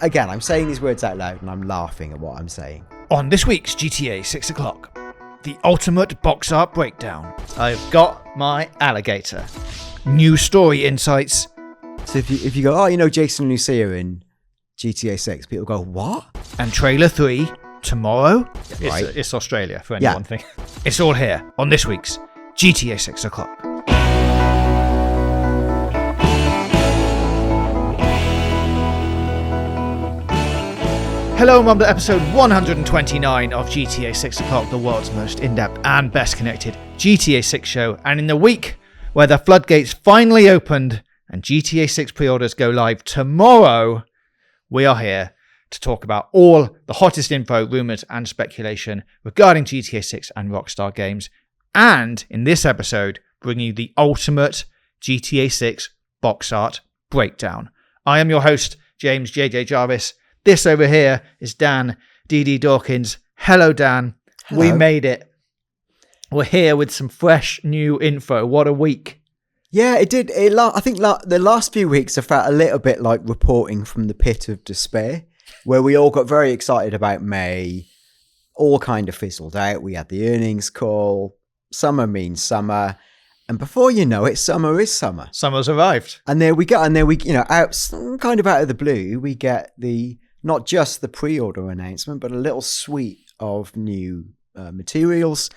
again, I'm saying these words out loud and I'm laughing at what I'm saying. On this week's GTA 6 o'clock, the ultimate box art breakdown. I've got my alligator. New story insights. So if you go, Jason and Lucia in GTA 6, people go, what? And trailer 3 tomorrow. Right. It's Australia for anyone thing. It's all here on this week's GTA 6 o'clock. Hello and welcome to episode 129 of GTA 6 o'clock, the world's most in-depth and best connected GTA 6 show. And in the week where the floodgates finally opened and GTA 6 pre-orders go live tomorrow, we are here to talk about all the hottest info, rumours and speculation regarding GTA 6 and Rockstar games. And in this episode, bring you the ultimate GTA 6 box art breakdown. I am your host, James JJ Jarvis. This over here is Dan DD Dawkins. Hello, Dan. Hello. We made it. We're here with some fresh new info. What a week. Yeah, it did. I think the last few weeks have felt a little bit like reporting from the pit of despair, where we all got very excited about May, all kind of fizzled out. We had the earnings call. Summer means summer. And before you know it, summer is summer. Summer's arrived. And there we go. And out kind of out of the blue, we get not just the pre-order announcement, but a little suite of new materials.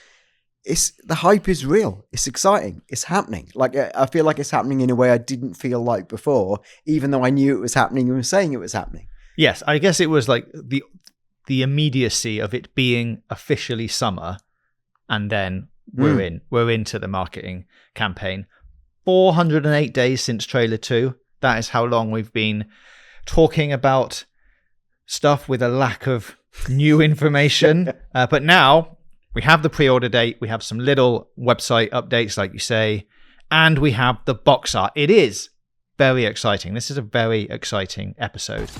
The hype is real. It's exciting. It's happening. Like, I feel like it's happening in a way I didn't feel like before, even though I knew it was happening and was saying it was happening. Yes, I guess it was like the immediacy of it being officially summer, and then we're into the marketing campaign. 408 days since trailer 2. That is how long we've been talking about stuff with a lack of new information. But now we have the pre-order date. We have some little website updates, like you say, and we have the box art. It is very exciting. This is a very exciting episode.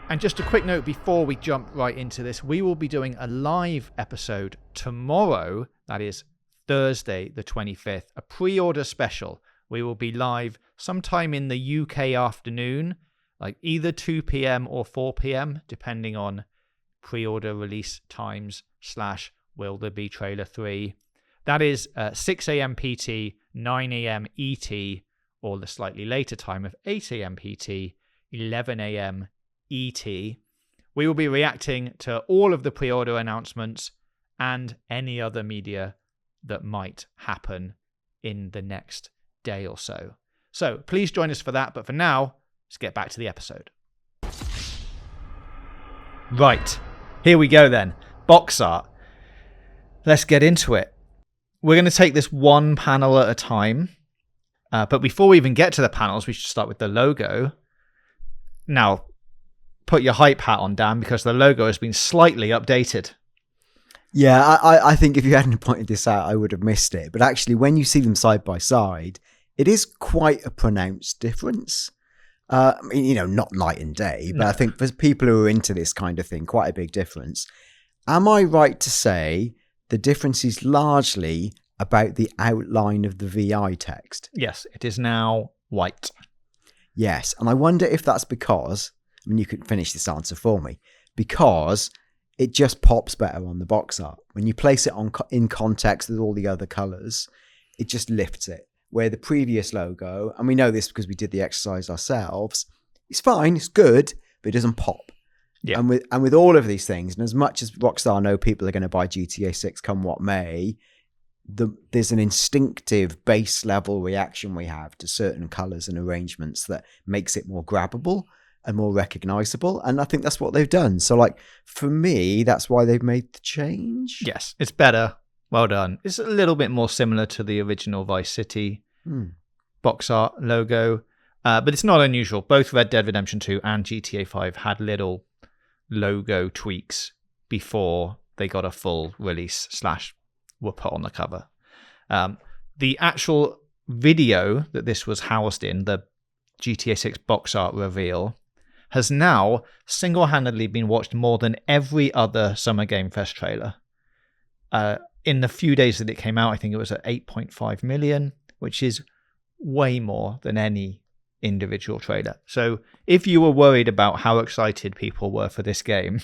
And just a quick note before we jump right into this, we will be doing a live episode tomorrow. That is Thursday, the 25th, a pre-order special. We will be live sometime in the UK afternoon, like either 2 p.m. or 4 p.m., depending on pre-order release times / will there be trailer 3. That is 6 a.m. PT, 9 a.m. ET, or the slightly later time of 8 a.m. PT, 11 a.m. ET. We will be reacting to all of the pre-order announcements and any other media that might happen in the next day or so. So please join us for that. But for now, let's get back to the episode. Right, here we go then. Box art. Let's get into it. We're going to take this one panel at a time. But before we even get to the panels, we should start with the logo. Now, put your hype hat on, Dan, because the logo has been slightly updated. Yeah, I think if you hadn't pointed this out, I would have missed it. But actually, when you see them side by side, it is quite a pronounced difference. I mean, not night and day, but no. I think for people who are into this kind of thing, quite a big difference. Am I right to say the difference is largely about the outline of the VI text? Yes, it is now white. Yes, and I wonder if that's because, I mean, you could finish this answer for me, because it just pops better on the box art. When you place it in context with all the other colours, it just lifts it. Where the previous logo, and we know this because we did the exercise ourselves, it's fine, it's good, but it doesn't pop. Yeah. And with all of these things, and as much as Rockstar know people are going to buy GTA 6 come what may, there's an instinctive base level reaction we have to certain colours and arrangements that makes it more grabbable and more recognisable. And I think that's what they've done. So, like, for me, that's why they've made the change. Yes, it's better. Well done. It's a little bit more similar to the original Vice City box art logo, but it's not unusual. Both Red Dead Redemption 2 and GTA 5 had little logo tweaks before they got a full release / were put on the cover. The actual video that this was housed in, the GTA 6 box art reveal, has now single-handedly been watched more than every other Summer Game Fest trailer. In the few days that it came out, I think it was at 8.5 million, which is way more than any individual trailer. So if you were worried about how excited people were for this game,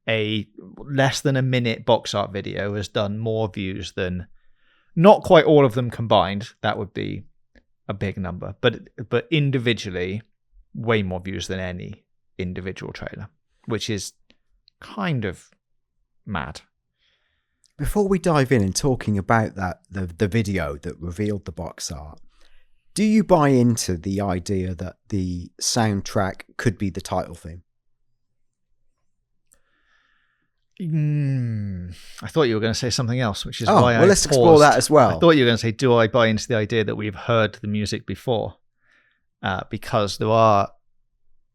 a less than a minute box art video has done more views than, not quite all of them combined. That would be a big number, but individually, way more views than any individual trailer, which is kind of mad. Before we dive in and talking about that, the video that revealed the box art, do you buy into the idea that the soundtrack could be the title theme? I thought you were going to say something else, which is why let's explore that as well. I thought you were going to say, do I buy into the idea that we've heard the music before? Because there are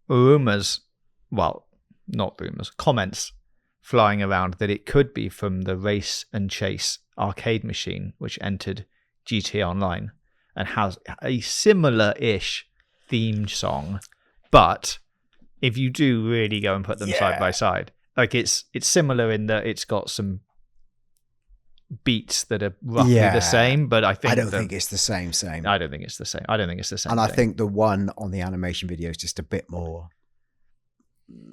rumours, well, not rumours, comments flying around that it could be from the Race and Chase arcade machine, which entered GTA Online and has a similar-ish themed song. But if you do really go and put them side by side, like it's similar in that it's got some beats that are roughly the same, but I don't think it's the same. I don't think it's the same. I don't think it's the same. And I think the one on the animation video is just a bit more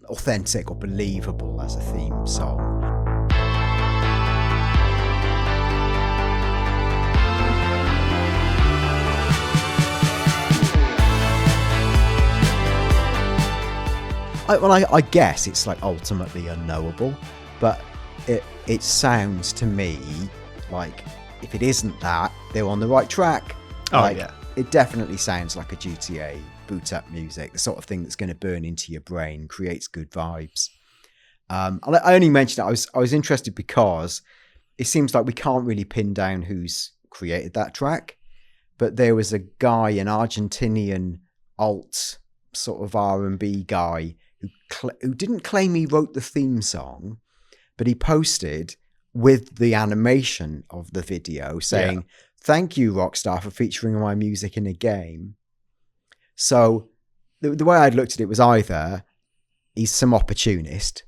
authentic or believable as a theme song. I guess it's like ultimately unknowable, but it sounds to me like if it isn't that, they're on the right track. It definitely sounds like a GTA boot up music, the sort of thing that's going to burn into your brain, creates good vibes. I only mentioned it. I was interested because it seems like we can't really pin down who's created that track, but there was a guy, an Argentinian alt sort of R&B guy who didn't claim he wrote the theme song, but he posted with the animation of the video saying, "Thank you, Rockstar, for featuring my music in a game." So the way I'd looked at it was either he's some opportunist,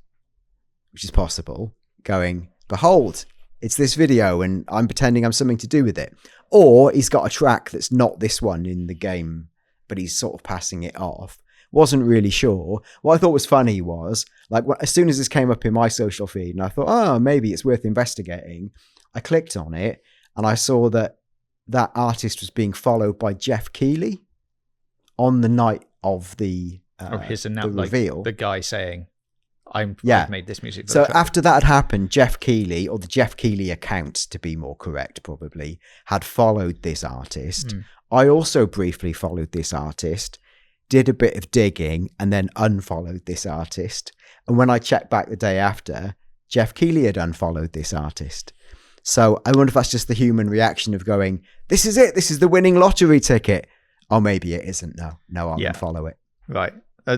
which is possible, going, "Behold, it's this video and I'm pretending I'm something to do with it," or he's got a track that's not this one in the game, but he's sort of passing it off. Wasn't really sure. What I thought was funny was, like, as soon as this came up in my social feed, and I thought, oh, maybe it's worth investigating, I clicked on it, and I saw that artist was being followed by Jeff Keighley on the night of the reveal. Like the guy saying, I've made this music. So after that had happened, Jeff Keighley, or the Jeff Keighley account, to be more correct, probably, had followed this artist. I also briefly followed this artist, did a bit of digging, and then unfollowed this artist. And when I checked back the day after, Jeff Keighley had unfollowed this artist. So I wonder if that's just the human reaction of going, this is it, this is the winning lottery ticket. Or maybe it isn't. No, I'll unfollow it. Right.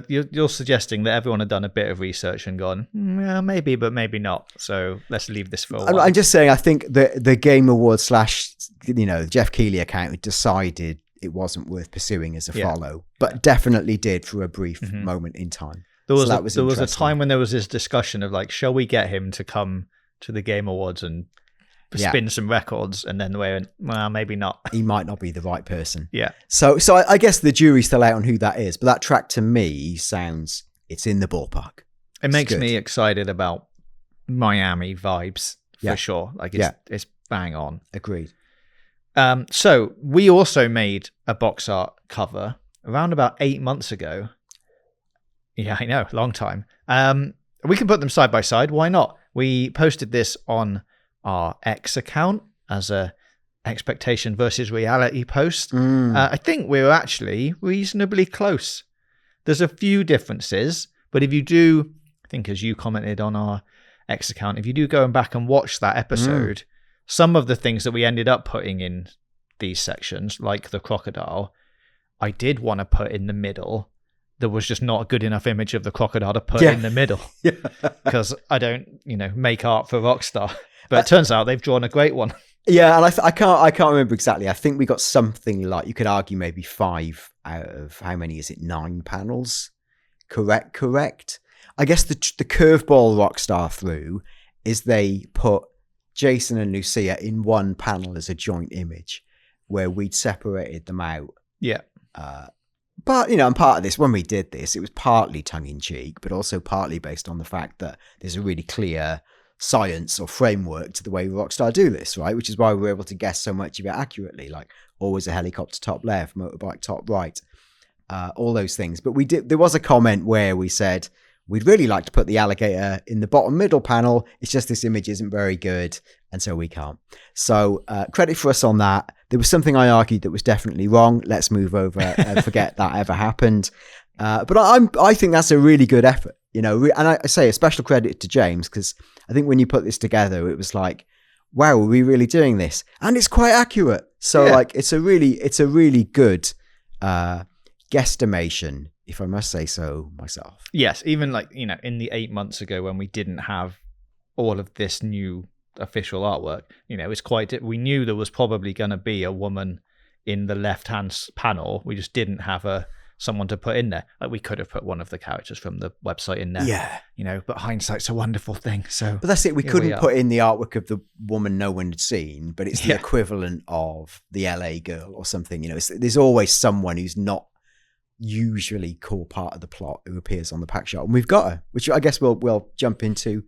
You're suggesting that everyone had done a bit of research and gone, yeah, maybe, but maybe not. So let's leave this for a while. I'm just saying, I think the Game Awards / Jeff Keighley account decided it wasn't worth pursuing as a follow, but definitely did for a brief moment in time. There was a time when there was this discussion of like, shall we get him to come to the Game Awards and spin some records? And then they went, well, maybe not. He might not be the right person. Yeah. So I guess the jury's still out on who that is, but that track to me sounds, it's in the ballpark. It makes me excited about Miami vibes for sure. Like it's bang on. Agreed. So we also made a box art cover around about 8 months ago. Yeah, I know, long time. We can put them side by side. Why not? We posted this on our X account as a expectation versus reality post. I think we were actually reasonably close. There's a few differences, but if you do, I think as you commented on our X account, if you do go back and watch that episode, some of the things that we ended up putting in these sections, like the crocodile, I did want to put in the middle. There was just not a good enough image of the crocodile to put in the middle because I don't, make art for Rockstar. But it turns out they've drawn a great one. Yeah, and I can't remember exactly. I think we got something like, you could argue maybe 5 out of, how many is it? 9 panels. Correct. I guess the curveball Rockstar threw is they put Jason and Lucia in one panel as a joint image where we'd separated them out But, and part of this, when we did this, it was partly tongue-in-cheek, but also partly based on the fact that there's a really clear science or framework to the way Rockstar do this, right? Which is why we were able to guess so much of it accurately, like always a helicopter top left, motorbike top right, all those things. But there was a comment where we said, we'd really like to put the alligator in the bottom middle panel. It's just this image isn't very good, and so we can't. So credit for us on that. There was something I argued that was definitely wrong. Let's move over and forget that ever happened. But I think that's a really good effort, and I say a special credit to James, because I think when you put this together, it was like, wow, are we really doing this? And it's quite accurate. So it's a really good guesstimation, if I must say so myself. Yes, even in the 8 months ago when we didn't have all of this new official artwork, it's we knew there was probably going to be a woman in the left-hand panel. We just didn't have someone to put in there. Like, we could have put one of the characters from the website in there. Yeah. But hindsight's a wonderful thing. So, but that's it. We couldn't put in the artwork of the woman no one had seen, but it's the equivalent of the LA girl or something. There's always someone who's not usually core part of the plot who appears on the pack shot, and we've got her, which I guess we'll jump into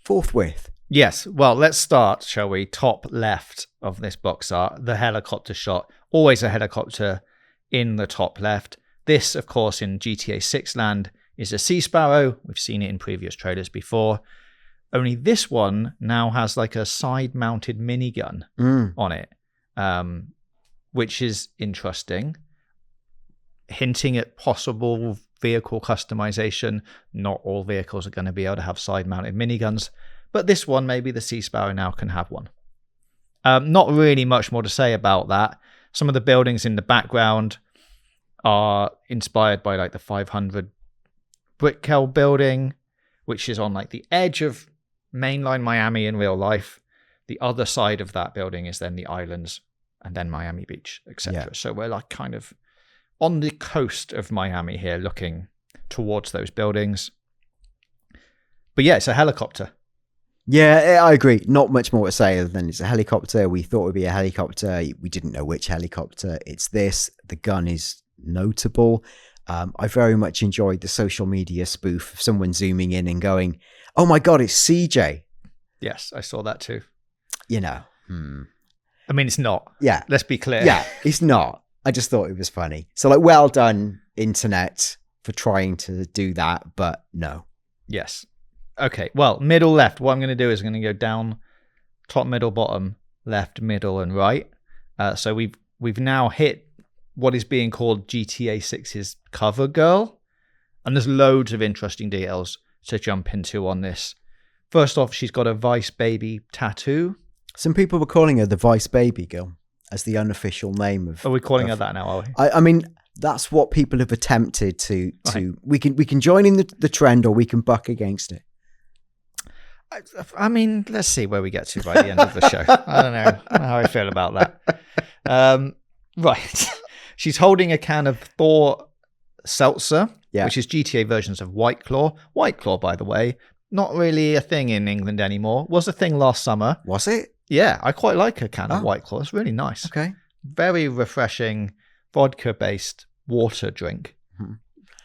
forthwith. Yes. Well, let's start, shall we? Top left of this box art, the helicopter shot. Always a helicopter in the top left. This, of course, in GTA 6 land is a Sea Sparrow. We've seen it in previous trailers before. Only this one now has like a side-mounted minigun on it, which is interesting, hinting at possible vehicle customization. Not all vehicles are going to be able to have side-mounted miniguns, but this one, maybe the Sea Sparrow now can have one. Not really much more to say about that. Some of the buildings in the background are inspired by like the 500 Brickell building, which is on like the edge of mainline Miami in real life. The other side of that building is then the islands and then Miami Beach, etc. Yeah. So we're like kind of on the coast of Miami here, looking towards those buildings. But yeah, it's a helicopter. Yeah, I agree. Not much more to say other than it's a helicopter. We thought it would be a helicopter. We didn't know which helicopter. It's this. The gun is notable. I very much enjoyed the social media spoof of someone zooming in and going, "Oh my God, it's CJ." Yes, I saw that too. I mean, it's not. Yeah. Let's be clear. Yeah, it's not. I just thought it was funny. So like, well done, internet, for trying to do that, but no. Yes. Okay, well, middle left. What I'm going to do is I'm going to go down, top, middle, bottom, left, middle, and right. So we've now hit what is being called GTA 6's cover girl, and there's loads of interesting details to jump into on this. First off, she's got a Vice Baby tattoo. Some people were calling her the Vice Baby girl as the unofficial name of. Are we calling her that now? Are we? I mean, that's what people have attempted to. Okay. We can join in the trend, or we can buck against it. I mean, let's see where we get to by the end of the show. I don't know how I feel about that. Right. She's holding a can of Thor seltzer, which is GTA versions of White Claw. White Claw, by the way, not really a thing in England anymore. Was a thing last summer. Was it? Yeah, I quite like a can of White Claw. It's really nice. Okay. Very refreshing, vodka-based water drink.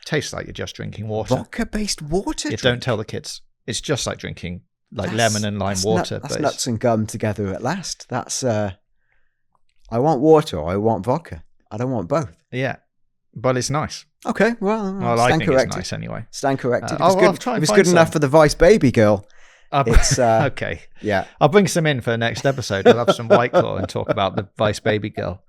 Tastes like you're just drinking water. Vodka-based water drink? Don't tell the kids. It's just like drinking lemon and lime water. That's nuts and gum together at last. That's I want water or I want vodka. I don't want both. Yeah, but it's nice. Okay, well I think it's nice anyway. Stand corrected. It was good enough for the Vice Baby girl. It's okay. Yeah, I'll bring some in for the next episode. We'll have some White Claw and talk about the Vice Baby girl.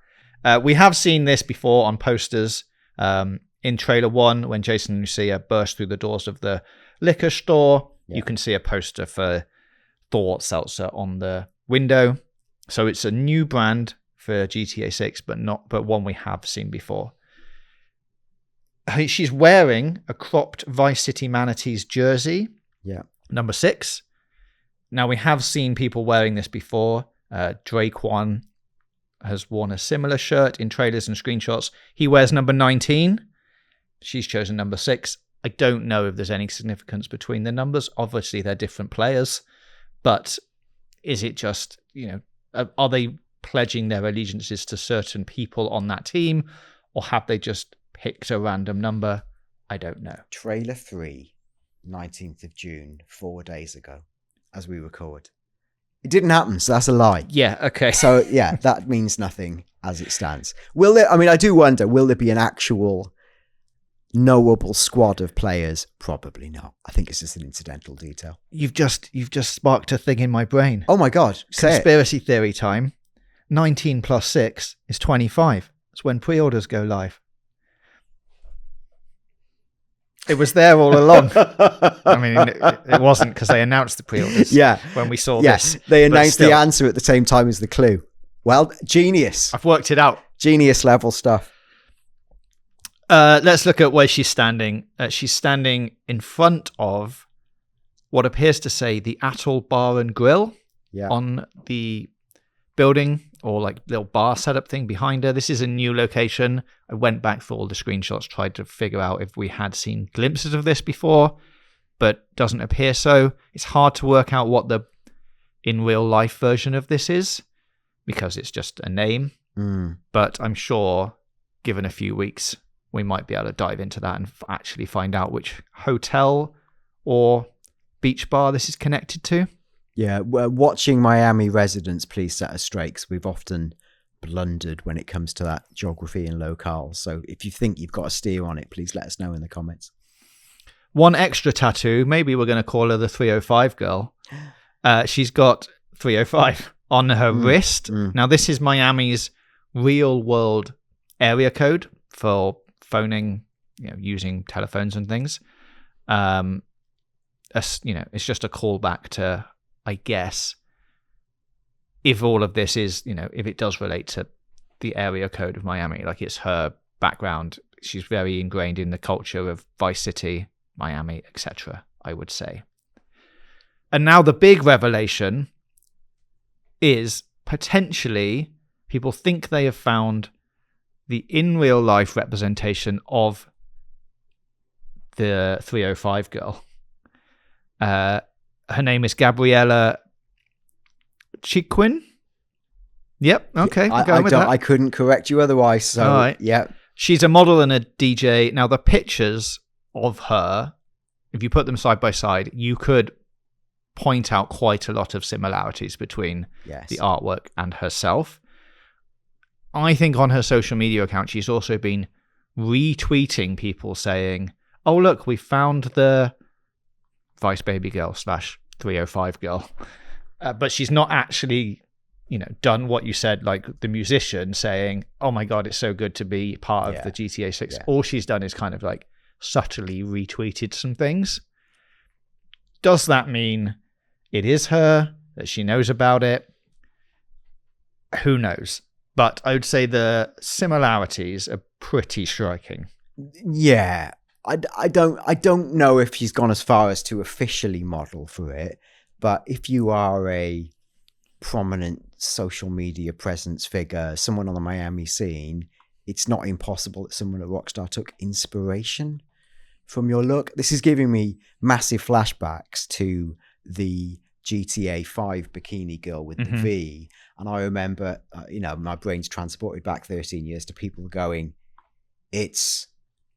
We have seen this before on posters. In trailer 1, when Jason and Lucia burst through the doors of the liquor store, you can see a poster for Thor seltzer on the window. So it's a new brand for GTA 6, but one we have seen before. She's wearing a cropped Vice City Manatees jersey. Yeah. Number 6. Now, we have seen people wearing this before. Draquan has worn a similar shirt in trailers and screenshots. He wears number 19. She's chosen number 6. I don't know if there's any significance between the numbers. Obviously, they're different players. But is it just, are they pledging their allegiances to certain people on that team? Or have they just picked a random number. I don't know. Trailer 3, 19th of June, 4 days ago, as we record. It didn't happen, so that's a lie. Yeah, okay. So, yeah, that means nothing as it stands. I do wonder, will there be an actual knowable squad of players? Probably not. I think it's just an incidental detail. You've just sparked a thing in my brain. Oh my God. Conspiracy theory time. 19 plus 6 is 25. It's when pre-orders go live. It was there all along. I mean, it wasn't because they announced the pre-orders. Yeah. When we saw Yes, this. they announced the answer at the same time as the clue. Well, genius. I've worked it out. Genius level stuff. Let's look at where she's standing. She's standing in front of what appears to say the Atoll Bar and Grill on the building, or like little bar setup thing behind her. This is a new location. I went back through all the screenshots, tried to figure out if we had seen glimpses of this before, but doesn't appear so. It's hard to work out what the in real life version of this is because it's just a name. But I'm sure given a few weeks, we might be able to dive into that and actually find out which hotel or beach bar this is connected to. Yeah, well, watching Miami residents, please set us straight, because we've often blundered when it comes to that geography and locales. So if you think you've got a steer on it, please let us know in the comments. One extra tattoo, maybe we're going to call her the 305 girl. She's got 305 on her wrist. Now, this is Miami's real world area code for phoning, using telephones and things. It's just a callback to, I guess, if all of this is, if it does relate to the area code of Miami, like it's her background, she's very ingrained in the culture of Vice City, Miami, etc., I would say. And now the big revelation is potentially people think they have found the in real life representation of the 305 girl. Her name is Gabriella Chiquin. Yep. Okay. I couldn't correct you otherwise. So, all right. Yeah. She's a model and a DJ. Now, the pictures of her, if you put them side by side, you could point out quite a lot of similarities between the artwork and herself. I think on her social media account, she's also been retweeting people saying, oh, look, we found the Vice Baby Girl / 305 girl. But she's not actually, done what you said, like the musician saying, oh my God, it's so good to be part of the GTA 6. Yeah. All she's done is kind of like subtly retweeted some things. Does that mean it is her, that she knows about it? Who knows? But I would say the similarities are pretty striking. Yeah. I don't know if she's gone as far as to officially model for it, but if you are a prominent social media presence figure, someone on the Miami scene, it's not impossible that someone at Rockstar took inspiration from your look. This is giving me massive flashbacks to the GTA 5 bikini girl with the V. And I remember, my brain's transported back 13 years to people going, it's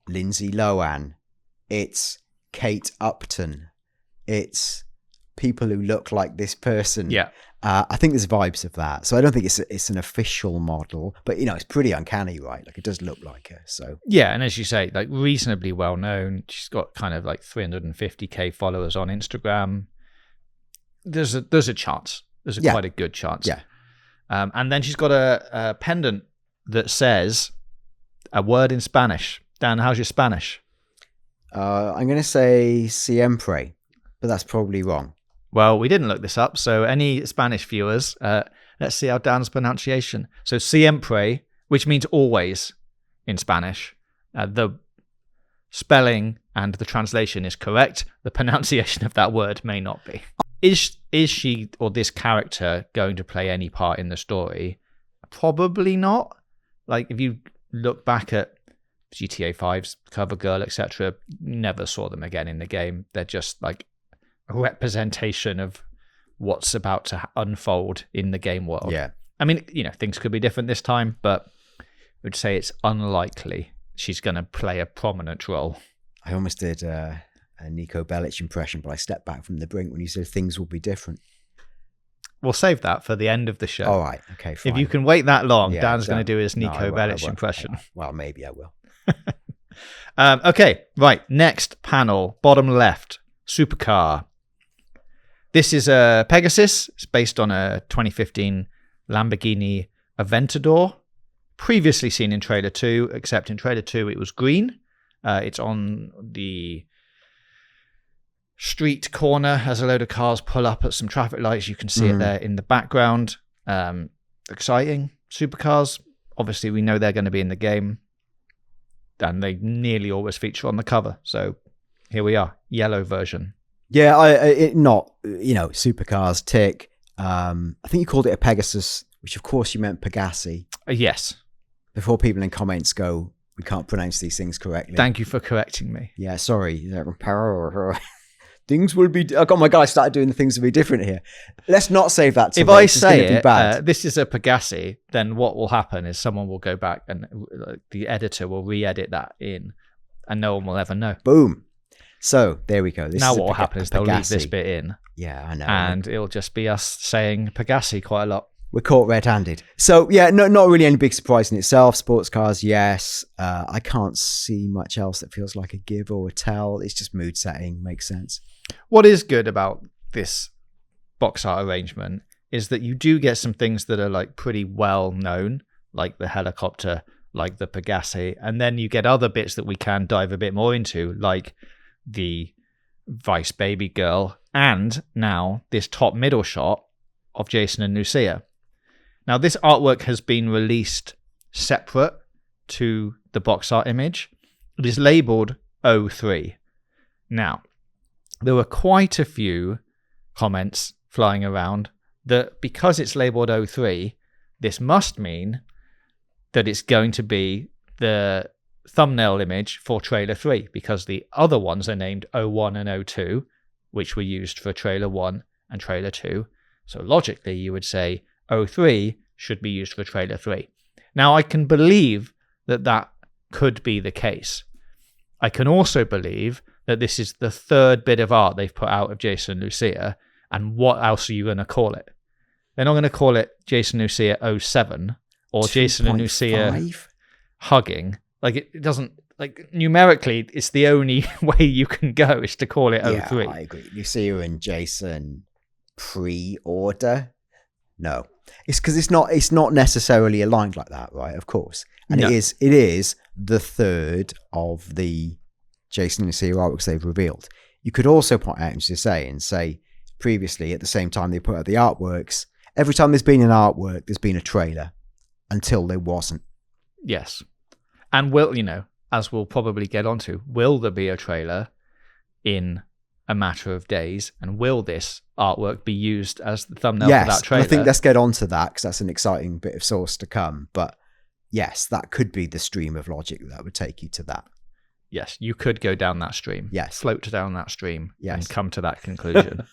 Lindsay Lohan, it's Kate Upton, it's people who look like this person. Yeah. I think there's vibes of that. So I don't think it's an official model, but it's pretty uncanny, right? Like it does look like her. So yeah, and as you say, like reasonably well known. She's got kind of like 350k followers on Instagram. There's a chance. There's quite a good chance. Yeah. And then she's got a pendant that says a word in Spanish. Dan, how's your Spanish? I'm going to say siempre, but that's probably wrong. Well, we didn't look this up, so any Spanish viewers, let's see how Dan's pronunciation. So siempre, which means always in Spanish. The spelling and the translation is correct. The pronunciation of that word may not be. Is she or this character going to play any part in the story? Probably not. Like if you look back at GTA 5's cover girl, etc., never saw them again in the game. They're just like a representation of what's about to unfold in the game world. Yeah. I mean, things could be different this time, but I would say it's unlikely she's going to play a prominent role. I almost did a Nico Bellic impression, but I stepped back from the brink when you said things will be different. We'll save that for the end of the show. All right. Okay, fine. If you can wait that long, Yeah, Dan's going to do his Nico I Bellic won't. impression. Well, maybe I will. Okay, right. Next panel, bottom left, supercar. This is a Pegasus. It's based on a 2015 Lamborghini Aventador, previously seen in Trailer 2, except in Trailer 2 it was green. It's on the street corner as a load of cars pull up at some traffic lights. You can see it there in the background. Exciting. Supercars, obviously we know they're going to be in the game, and they nearly always feature on the cover. So here we are, yellow version. Yeah, supercars tick. I think you called it a Pegasus, which of course you meant Pegassi. Yes. Before people in comments go, we can't pronounce these things correctly. Thank you for correcting me. Yeah, sorry. Things will be... Oh my God, I started doing the things will be different here. Let's not save that to If I say it, this is a Pegassi, then what will happen is someone will go back and the editor will re-edit that in, and no one will ever know. Boom. So, there we go. Now what will happen is they'll leave this bit in. Yeah, I know. And it'll just be us saying Pegassi quite a lot. We're caught red-handed. So, yeah, not really any big surprise in itself. Sports cars, yes. I can't see much else that feels like a give or a tell. It's just mood setting. Makes sense. What is good about this box art arrangement is that you do get some things that are like pretty well known, like the helicopter, like the Pegassi, and then you get other bits that we can dive a bit more into, like the Vice baby girl, and now this top middle shot of Jason and Lucia. Now, this artwork has been released separate to the box art image. It is labeled 03. Now, there were quite a few comments flying around that because it's labeled 03, this must mean that it's going to be the thumbnail image for trailer 3, because the other ones are named 01 and 02, which were used for trailer 1 and trailer 2. So logically, you would say 03 should be used for trailer 3. Now, I can believe that that could be the case. I can also believe that this is the third bit of art they've put out of Jason and Lucia, and what else are you going to call it? They're not going to call it Jason and Lucia 07 or 2. Jason and Lucia hugging. Like, it doesn't, like, numerically, it's the only way you can go is to call it 03. Yeah, I agree. Lucia and Jason pre-order? No. It's because it's not necessarily aligned like that, right? Of course. And no. It is the third of the Jason and Lucia artworks they've revealed. You could also point out, as you say previously, at the same time they put out the artworks, every time there's been an artwork, there's been a trailer, until there wasn't. Yes. And as we'll probably get onto, will there be a trailer in a matter of days? And will this artwork be used as the thumbnail for that trailer? I think let's get onto that, because that's an exciting bit of source to come. But yes, that could be the stream of logic that would take you to that. Yes, you could go down that stream. Yes. Float down that stream, yes, and come to that conclusion.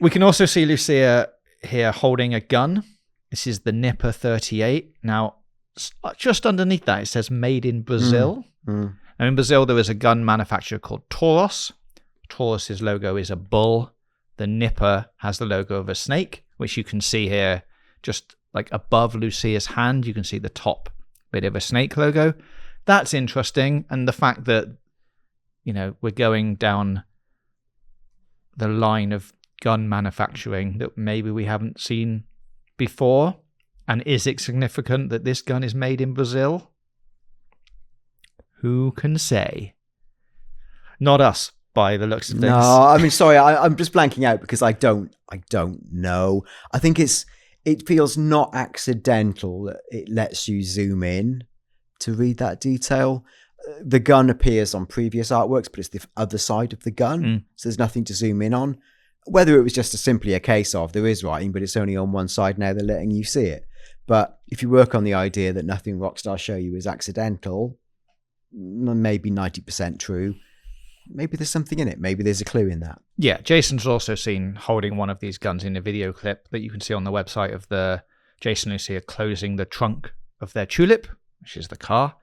We can also see Lucia here holding a gun. This is the Nipper 38. Now, just underneath that, it says made in Brazil. Now, in Brazil, there is a gun manufacturer called Taurus. Taurus's logo is a bull. The Nipper has the logo of a snake, which you can see here just like above Lucia's hand. You can see the top bit of a snake logo. That's interesting. And the fact that, we're going down the line of gun manufacturing that maybe we haven't seen before. And is it significant that this gun is made in Brazil? Who can say? Not us, by the looks of things. No, I mean, sorry, I'm just blanking out because I don't know. I think it feels not accidental that it lets you zoom in to read that detail. The gun appears on previous artworks, but it's the other side of the gun, so there's nothing to zoom in on. Whether it was just simply a case of there is writing, but it's only on one side now, they're letting you see it. But if you work on the idea that nothing Rockstar show you is accidental, maybe 90% true, maybe there's something in it. Maybe there's a clue in that. Yeah, Jason's also seen holding one of these guns in a video clip that you can see on the website of the Jason and Lucia closing the trunk of their Tulip, which is the car.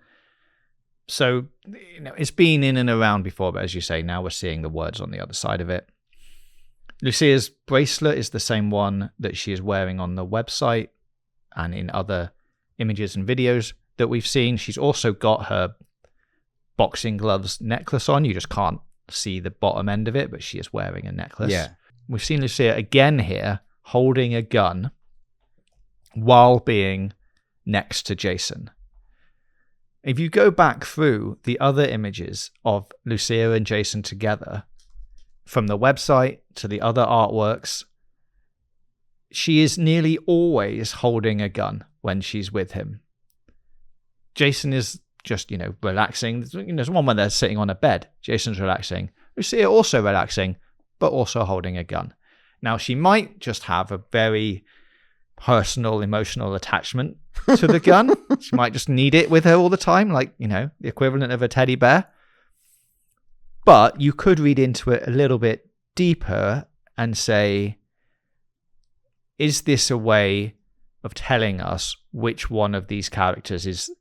So, it's been in and around before, but as you say, now we're seeing the words on the other side of it. Lucia's bracelet is the same one that she is wearing on the website and in other images and videos that we've seen. She's also got her boxing gloves necklace on. You just can't see the bottom end of it, but she is wearing a necklace. Yeah. We've seen Lucia again here holding a gun while being next to Jason. If you go back through the other images of Lucia and Jason together, from the website to the other artworks, she is nearly always holding a gun when she's with him. Jason is just, relaxing. There's one where they're sitting on a bed. Jason's relaxing. Lucia also relaxing, but also holding a gun. Now, she might just have a very personal, emotional attachment to the gun. She might just need it with her all the time, like, the equivalent of a teddy bear. But you could read into it a little bit deeper and say, is this a way of telling us which one of these characters is,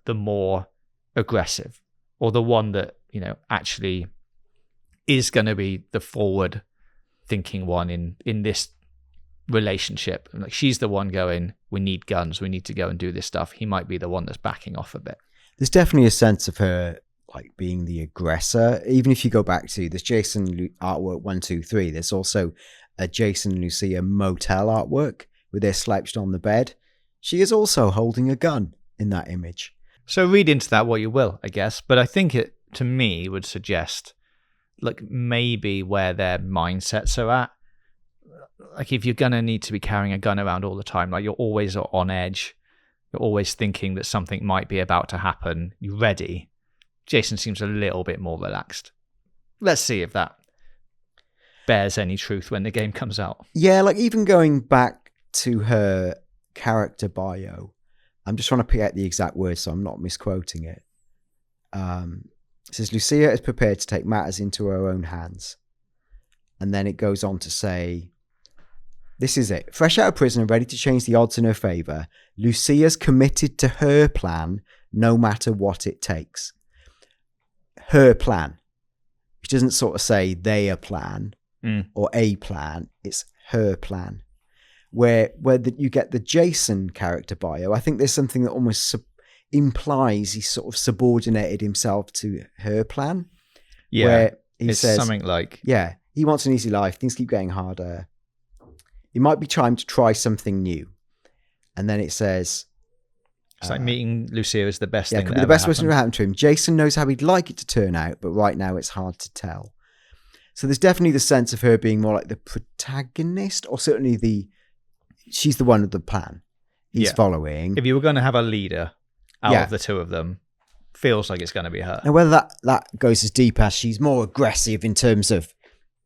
the more aggressive, or the one that, actually is going to be the forward thinking one in this relationship? Like, she's the one going, we need guns, we need to go and do this stuff. He might be the one that's backing off a bit. There's definitely a sense of her like being the aggressor. Even if you go back to this Jason artwork 1, 2, 3, there's also a Jason and Lucia motel artwork where they're slouched on the bed. She is also holding a gun in that image. So read into that what you will, I guess. But I think it, to me, would suggest like maybe where their mindsets are at. Like, if you're going to need to be carrying a gun around all the time, like you're always on edge, you're always thinking that something might be about to happen, you're ready. Jason seems a little bit more relaxed. Let's see if that bears any truth when the game comes out. Yeah, like even going back to her character bio, I'm just trying to pick out the exact words so I'm not misquoting it. It says, Lucia is prepared to take matters into her own hands. And then it goes on to say, this is it. Fresh out of prison and ready to change the odds in her favour, Lucia's committed to her plan no matter what it takes. Her plan. She doesn't sort of say their plan or a plan. It's her plan. Where you get the Jason character bio, I think there's something that almost implies he sort of subordinated himself to her plan. Yeah, where he it's says something like, yeah, he wants an easy life. Things keep getting harder. It might be time to try something new. And then it says, it's like meeting Lucia is the best yeah, thing could that be the best ever thing to happen to him. Jason knows how he'd like it to turn out, but right now it's hard to tell. So there's definitely the sense of her being more like the protagonist, or certainly she's the one with the plan he's following. If you were going to have a leader out of the two of them, feels like it's going to be her. And whether that goes as deep as she's more aggressive in terms of,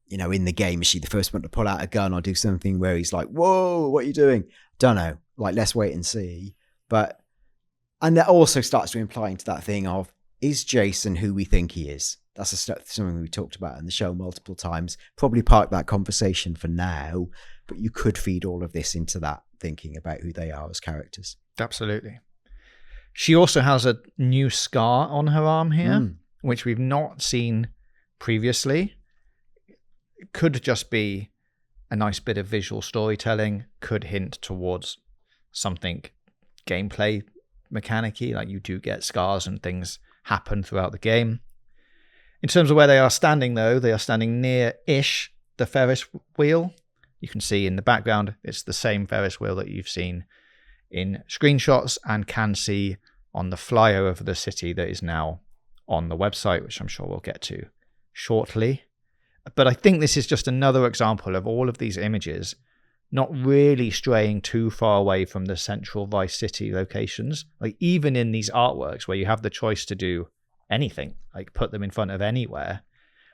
in the game, is she the first one to pull out a gun or do something where he's like, whoa, what are you doing? Don't know. Like, let's wait and see. And that also starts to imply into that thing of, is Jason who we think he is? That's something we talked about in the show multiple times. Probably park that conversation for now, but you could feed all of this into that thinking about who they are as characters. Absolutely. She also has a new scar on her arm here, which we've not seen previously. It could just be a nice bit of visual storytelling, could hint towards something gameplay mechanic-y, like you do get scars and things happen throughout the game. In terms of where they are standing, though, they are standing near-ish the Ferris wheel. You can see in the background, it's the same Ferris wheel that you've seen in screenshots and can see on the flyer over the city that is now on the website, which I'm sure we'll get to shortly. But I think this is just another example of all of these images not really straying too far away from the central Vice City locations. Like, even in these artworks where you have the choice to do anything, like put them in front of anywhere,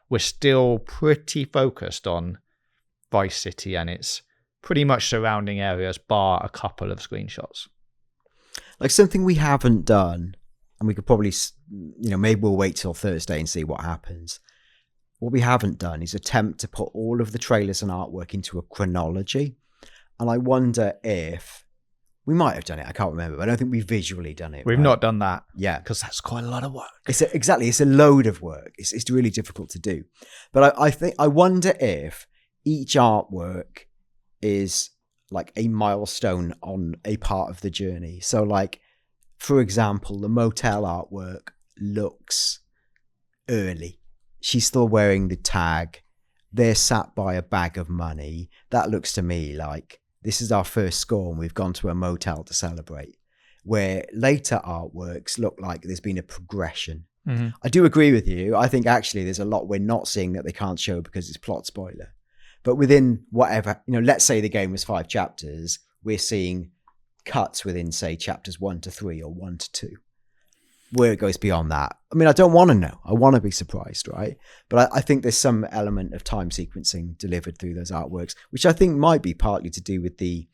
we're still pretty focused on Vice City and its pretty much surrounding areas, bar a couple of screenshots. Like, something we haven't done, and we could probably, maybe we'll wait till Thursday and see what happens. What we haven't done is attempt to put all of the trailers and artwork into a chronology. And I wonder if We might have done it. I can't remember. But I don't think we've visually done it. We've right? not done that. Yeah. Because that's quite a lot of work. It's a load of work. It's really difficult to do. But I wonder if each artwork is like a milestone on a part of the journey. So like, for example, the motel artwork looks early. She's still wearing the tag. They're sat by a bag of money. That looks to me like this is our first score and we've gone to a motel to celebrate. Where later artworks look like there's been a progression. Mm-hmm. I do agree with you. I think actually there's a lot we're not seeing that they can't show because it's plot spoiler. But within whatever, let's say the game was 5 chapters, we're seeing cuts within, say, chapters 1 to 3 or 1 to 2, where it goes beyond that. I mean, I don't want to know. I want to be surprised, right? But I think there's some element of time sequencing delivered through those artworks, which I think might be partly to do with the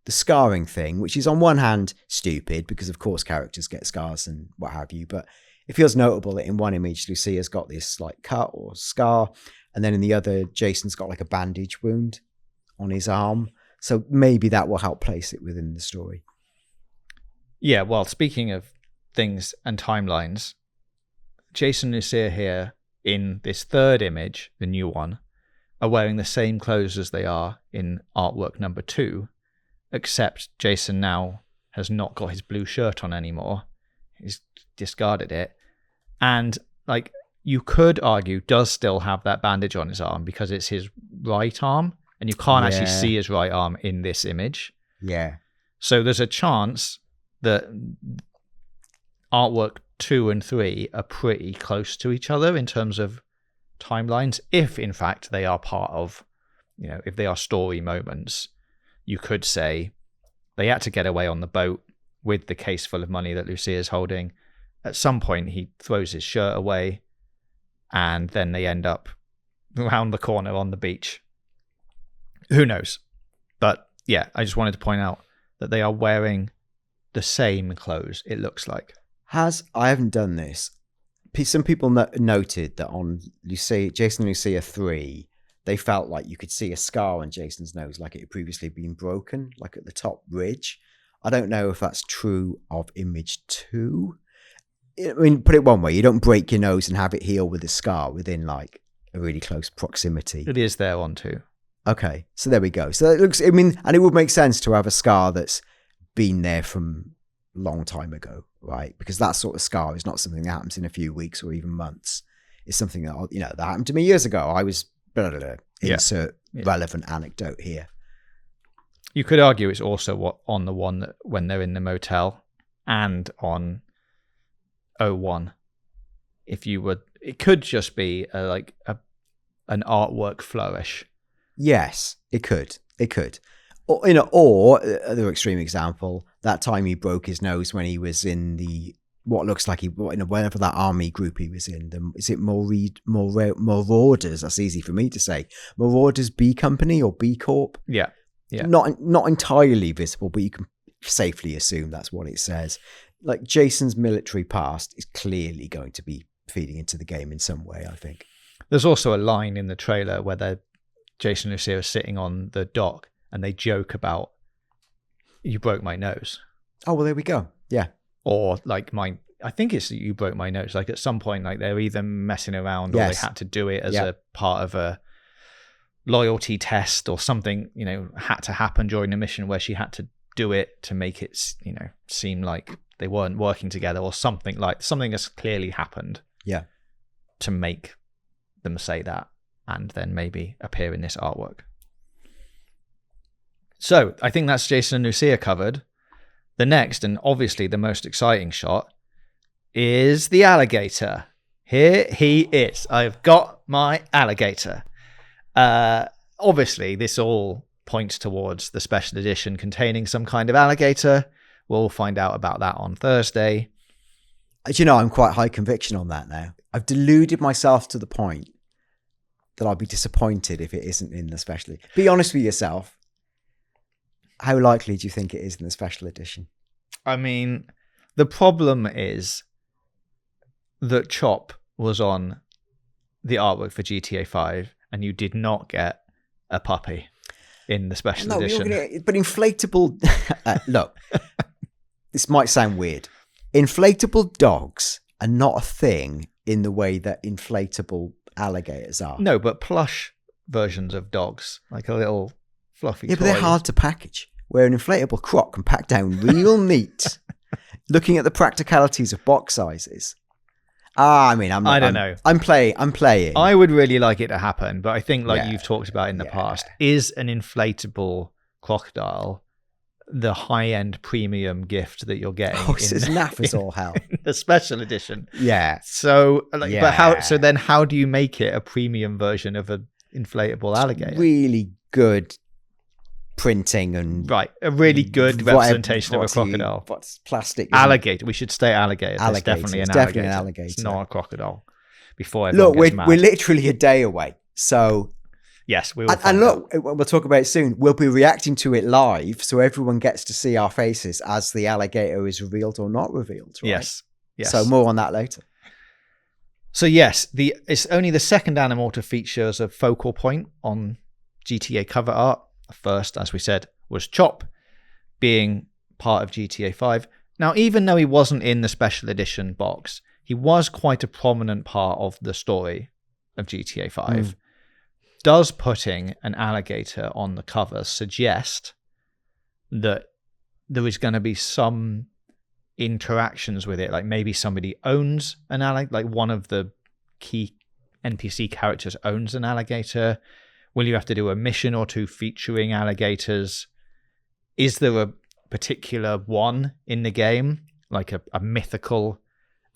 scarring thing, which is on one hand stupid because, of course, characters get scars and what have you. But it feels notable that in one image, Lucia's got this like cut or scar. And then in the other, Jason's got like a bandage wound on his arm. So maybe that will help place it within the story. Yeah, well, speaking of things and timelines, Jason and Lucia here in this third image, the new one, are wearing the same clothes as they are in artwork number 2, except Jason now has not got his blue shirt on anymore. He's discarded it. And like, you could argue does still have that bandage on his arm because it's his right arm and you can't actually see his right arm in this image. Yeah. So there's a chance that artwork 2 and 3 are pretty close to each other in terms of timelines. If in fact they are part of, if they are story moments, you could say they had to get away on the boat with the case full of money that Lucia is holding. At some point he throws his shirt away, and then they end up around the corner on the beach. Who knows? But yeah, I just wanted to point out that they are wearing the same clothes, it looks like. I haven't done this. Some people noted that on Jason and Lucia 3, they felt like you could see a scar on Jason's nose, like it had previously been broken, like at the top ridge. I don't know if that's true of image 2. I mean, put it one way, you don't break your nose and have it heal with a scar within like a really close proximity. It is there on 2. Okay, so there we go. So it looks, and it would make sense to have a scar that's been there from a long time ago, right? Because that sort of scar is not something that happens in a few weeks or even months. It's something that, that happened to me years ago. I was, insert relevant anecdote here. You could argue it's also on the one that when they're in the motel and on 01. It could just be an artwork flourish. Yes, it could. Or other extreme example, that time he broke his nose when he was in what looks like whatever that army group he was in. Is it Marauders? That's easy for me to say. Marauders B Company or B Corp? Yeah. Not entirely visible, but you can safely assume that's what it says. Like Jason's military past is clearly going to be feeding into the game in some way, I think. There's also a line in the trailer where Jason and Lucia are sitting on the dock and they joke about, you broke my nose. Oh, well, there we go. Yeah. Or like I think it's you broke my nose. Like at some point, like they're either messing around or they had to do it as a part of a loyalty test or something, had to happen during the mission where she had to do it to make it, seem like they weren't working together or something has clearly happened. Yeah. To make them say that and then maybe appear in this artwork. So I think that's Jason and Lucia covered. The next, and obviously the most exciting shot, is the alligator. Here he is. I've got my alligator. Obviously, this all points towards the special edition containing some kind of alligator. We'll find out about that on Thursday. I'm quite high conviction on that now. I've deluded myself to the point that I'll be disappointed if it isn't in the special. Be honest with yourself. How likely do you think it is in the special edition? I mean, the problem is that Chop was on the artwork for GTA 5 and you did not get a puppy. in the special No, edition. but inflatable. Look, this might sound weird. Inflatable dogs are not a thing in the way that inflatable alligators are. No, but plush versions of dogs, like a little fluffy toy. But they're hard to package. Where an inflatable croc can pack down real neat. Looking at the practicalities of box sizes. I don't know. I'm playing. I would really like it to happen, but I think, like you've talked about in the past, is an inflatable crocodile the high-end premium gift that you're getting? Oh, it's as naff as all hell. The special edition. Yeah. So, but how? So then, how do you make it a premium version of an inflatable alligator? Really good printing and a really good representation of a crocodile. What's plastic? Alligator. We should stay alligator. It's definitely an alligator. It's not a crocodile. Before everyone gets mad. We're literally a day away. So yes, we will. And look, we'll talk about it soon. We'll be reacting to it live, so everyone gets to see our faces as the alligator is revealed or not revealed. Right? Yes. So more on that later. So yes, it's only the second animal to feature as a focal point on GTA cover art. First, as we said, was Chop, being part of GTA 5. Now, even though he wasn't in the special edition box, he was quite a prominent part of the story of GTA 5. Does putting an alligator on the cover suggest that there is going to be some interactions with it? Like maybe somebody owns an alligator, like one of the key NPC characters owns an alligator. Will you have to do a mission or two featuring alligators? Is there a particular one in the game, like a mythical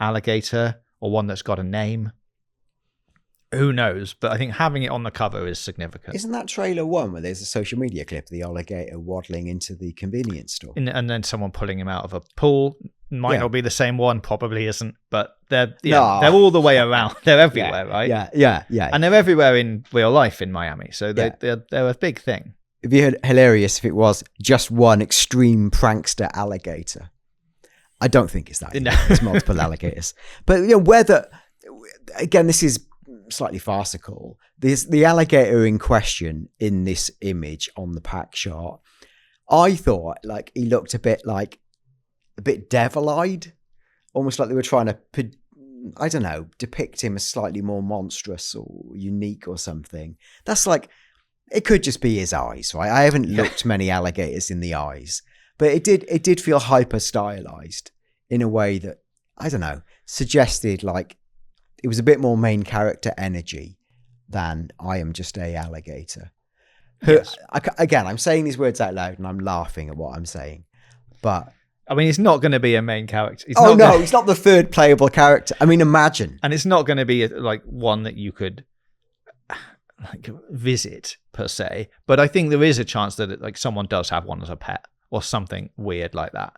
alligator or one that's got a name? Who knows? But I think having it on the cover is significant. Isn't that trailer one where there's a social media clip of the alligator waddling into the convenience store? And then someone pulling him out of a pool? Might not be the same one, probably isn't, but they're all the way around. They're everywhere, right? Yeah. And they're everywhere in real life in Miami, so they're a big thing. It'd be hilarious if it was just one extreme prankster alligator. I don't think it's that. No. It's multiple alligators. But whether, again, this is slightly farcical. The alligator in question in this image on the pack shot, I thought like he looked a bit devil-eyed, almost like they were trying to, I don't know, depict him as slightly more monstrous or unique or something. That's like, it could just be his eyes, right? I haven't looked many alligators in the eyes, but it did feel hyper stylized in a way that, I don't know, suggested like it was a bit more main character energy than I am just a alligator. Yes. Again, I'm saying these words out loud and I'm laughing at what I'm saying, but I mean, he's not going to be a main character. He's not the third playable character. I mean, imagine. And it's not going to be like one that you could like visit per se. But I think there is a chance that like someone does have one as a pet or something weird like that.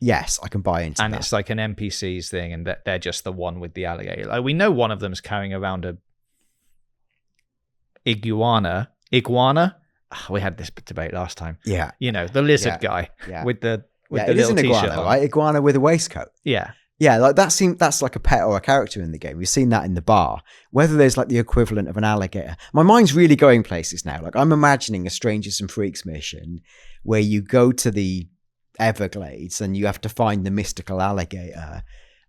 Yes, I can buy into that. And it's like an NPC's thing, and that they're just the one with the alligator. Like we know one of them's carrying around a iguana. We had this debate last time. Yeah, the lizard guy with the. It is an iguana, right? Iguana with a waistcoat. Yeah. Like that's like a pet or a character in the game. We've seen that in the bar. Whether there's like the equivalent of an alligator. My mind's really going places now. Like I'm imagining a Strangers and Freaks mission where you go to the Everglades and you have to find the mystical alligator.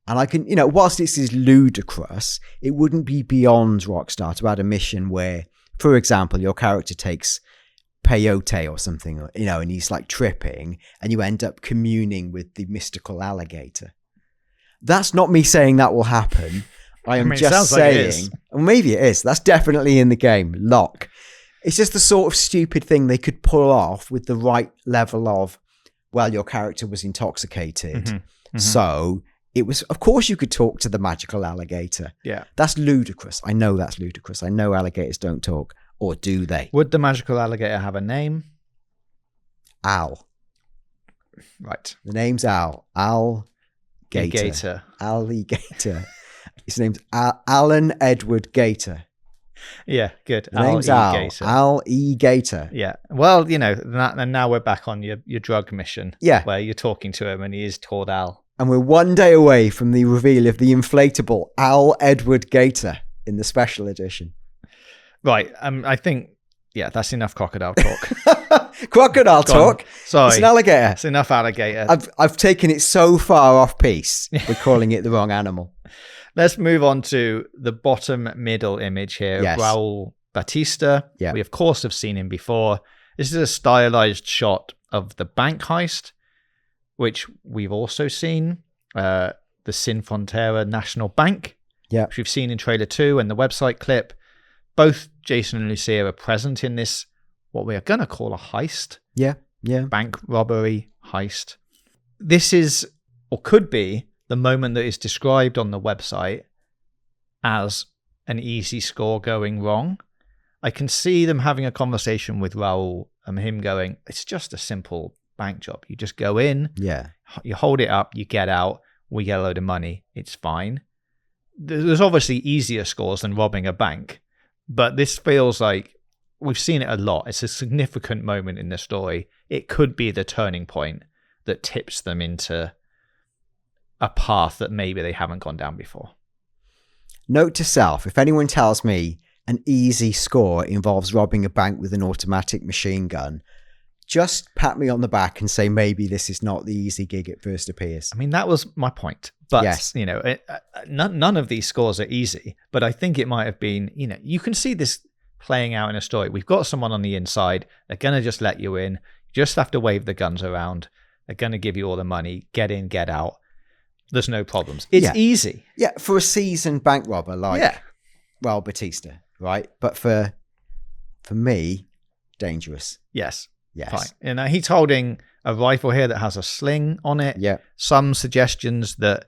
And I can, whilst this is ludicrous, it wouldn't be beyond Rockstar to add a mission where, for example, your character takes peyote or something, and he's like tripping and you end up communing with the mystical alligator. That's not me saying that will happen. I am just saying, well, maybe it is. That's definitely in the game. Lock. It's just the sort of stupid thing they could pull off with the right level of, well, your character was intoxicated. Mm-hmm. So it was, of course you could talk to the magical alligator. Yeah. That's ludicrous. I know that's ludicrous. I know alligators don't talk. Or do they? Would the magical alligator have a name? Al. Right. The name's Al. Gator. Alligator. His name's Alan Edward Gator. Yeah, good. The name's Al. Gator. Al E. Gator. Yeah. Well, and now we're back on your drug mission. Yeah. Where you're talking to him and he is called Al. And we're one day away from the reveal of the inflatable Al Edward Gator in the special edition. Right. I think, Yeah, that's enough crocodile talk. Crocodile talk. Sorry. It's an alligator. It's enough alligator. I've taken it so far off piece. We're calling it the wrong animal. Let's move on to the bottom middle image here. Yes. Raul Batista. Yeah. We, of course, have seen him before. This is a stylized shot of the bank heist, which we've also seen. The Sin Frontera National Bank, which we've seen in trailer 2 and the website clip. Both Jason and Lucia are present in this, what we are going to call a heist. Yeah. Bank robbery heist. This is, or could be, the moment that is described on the website as an easy score going wrong. I can see them having a conversation with Raul and him going, it's just a simple bank job. You just go in, you hold it up, you get out, we get a load of money. It's fine. There's obviously easier scores than robbing a bank, but this feels like we've seen it a lot. It's a significant moment in the story. It could be the turning point that tips them into a path that maybe they haven't gone down before. Note to self, if anyone tells me an easy score involves robbing a bank with an automatic machine gun, just pat me on the back and say maybe this is not the easy gig it first appears. I mean, that was my point. But, yes. None of these scores are easy. But I think it might have been, you can see this playing out in a story. We've got someone on the inside. They're going to just let you in. You just have to wave the guns around. They're going to give you all the money. Get in, get out. There's no problems. It's easy. Yeah, for a seasoned bank robber like Raul Batista, right? But for me, dangerous. Yes. Yes. Fine. And he's holding a rifle here that has a sling on it. Yeah. Some suggestions that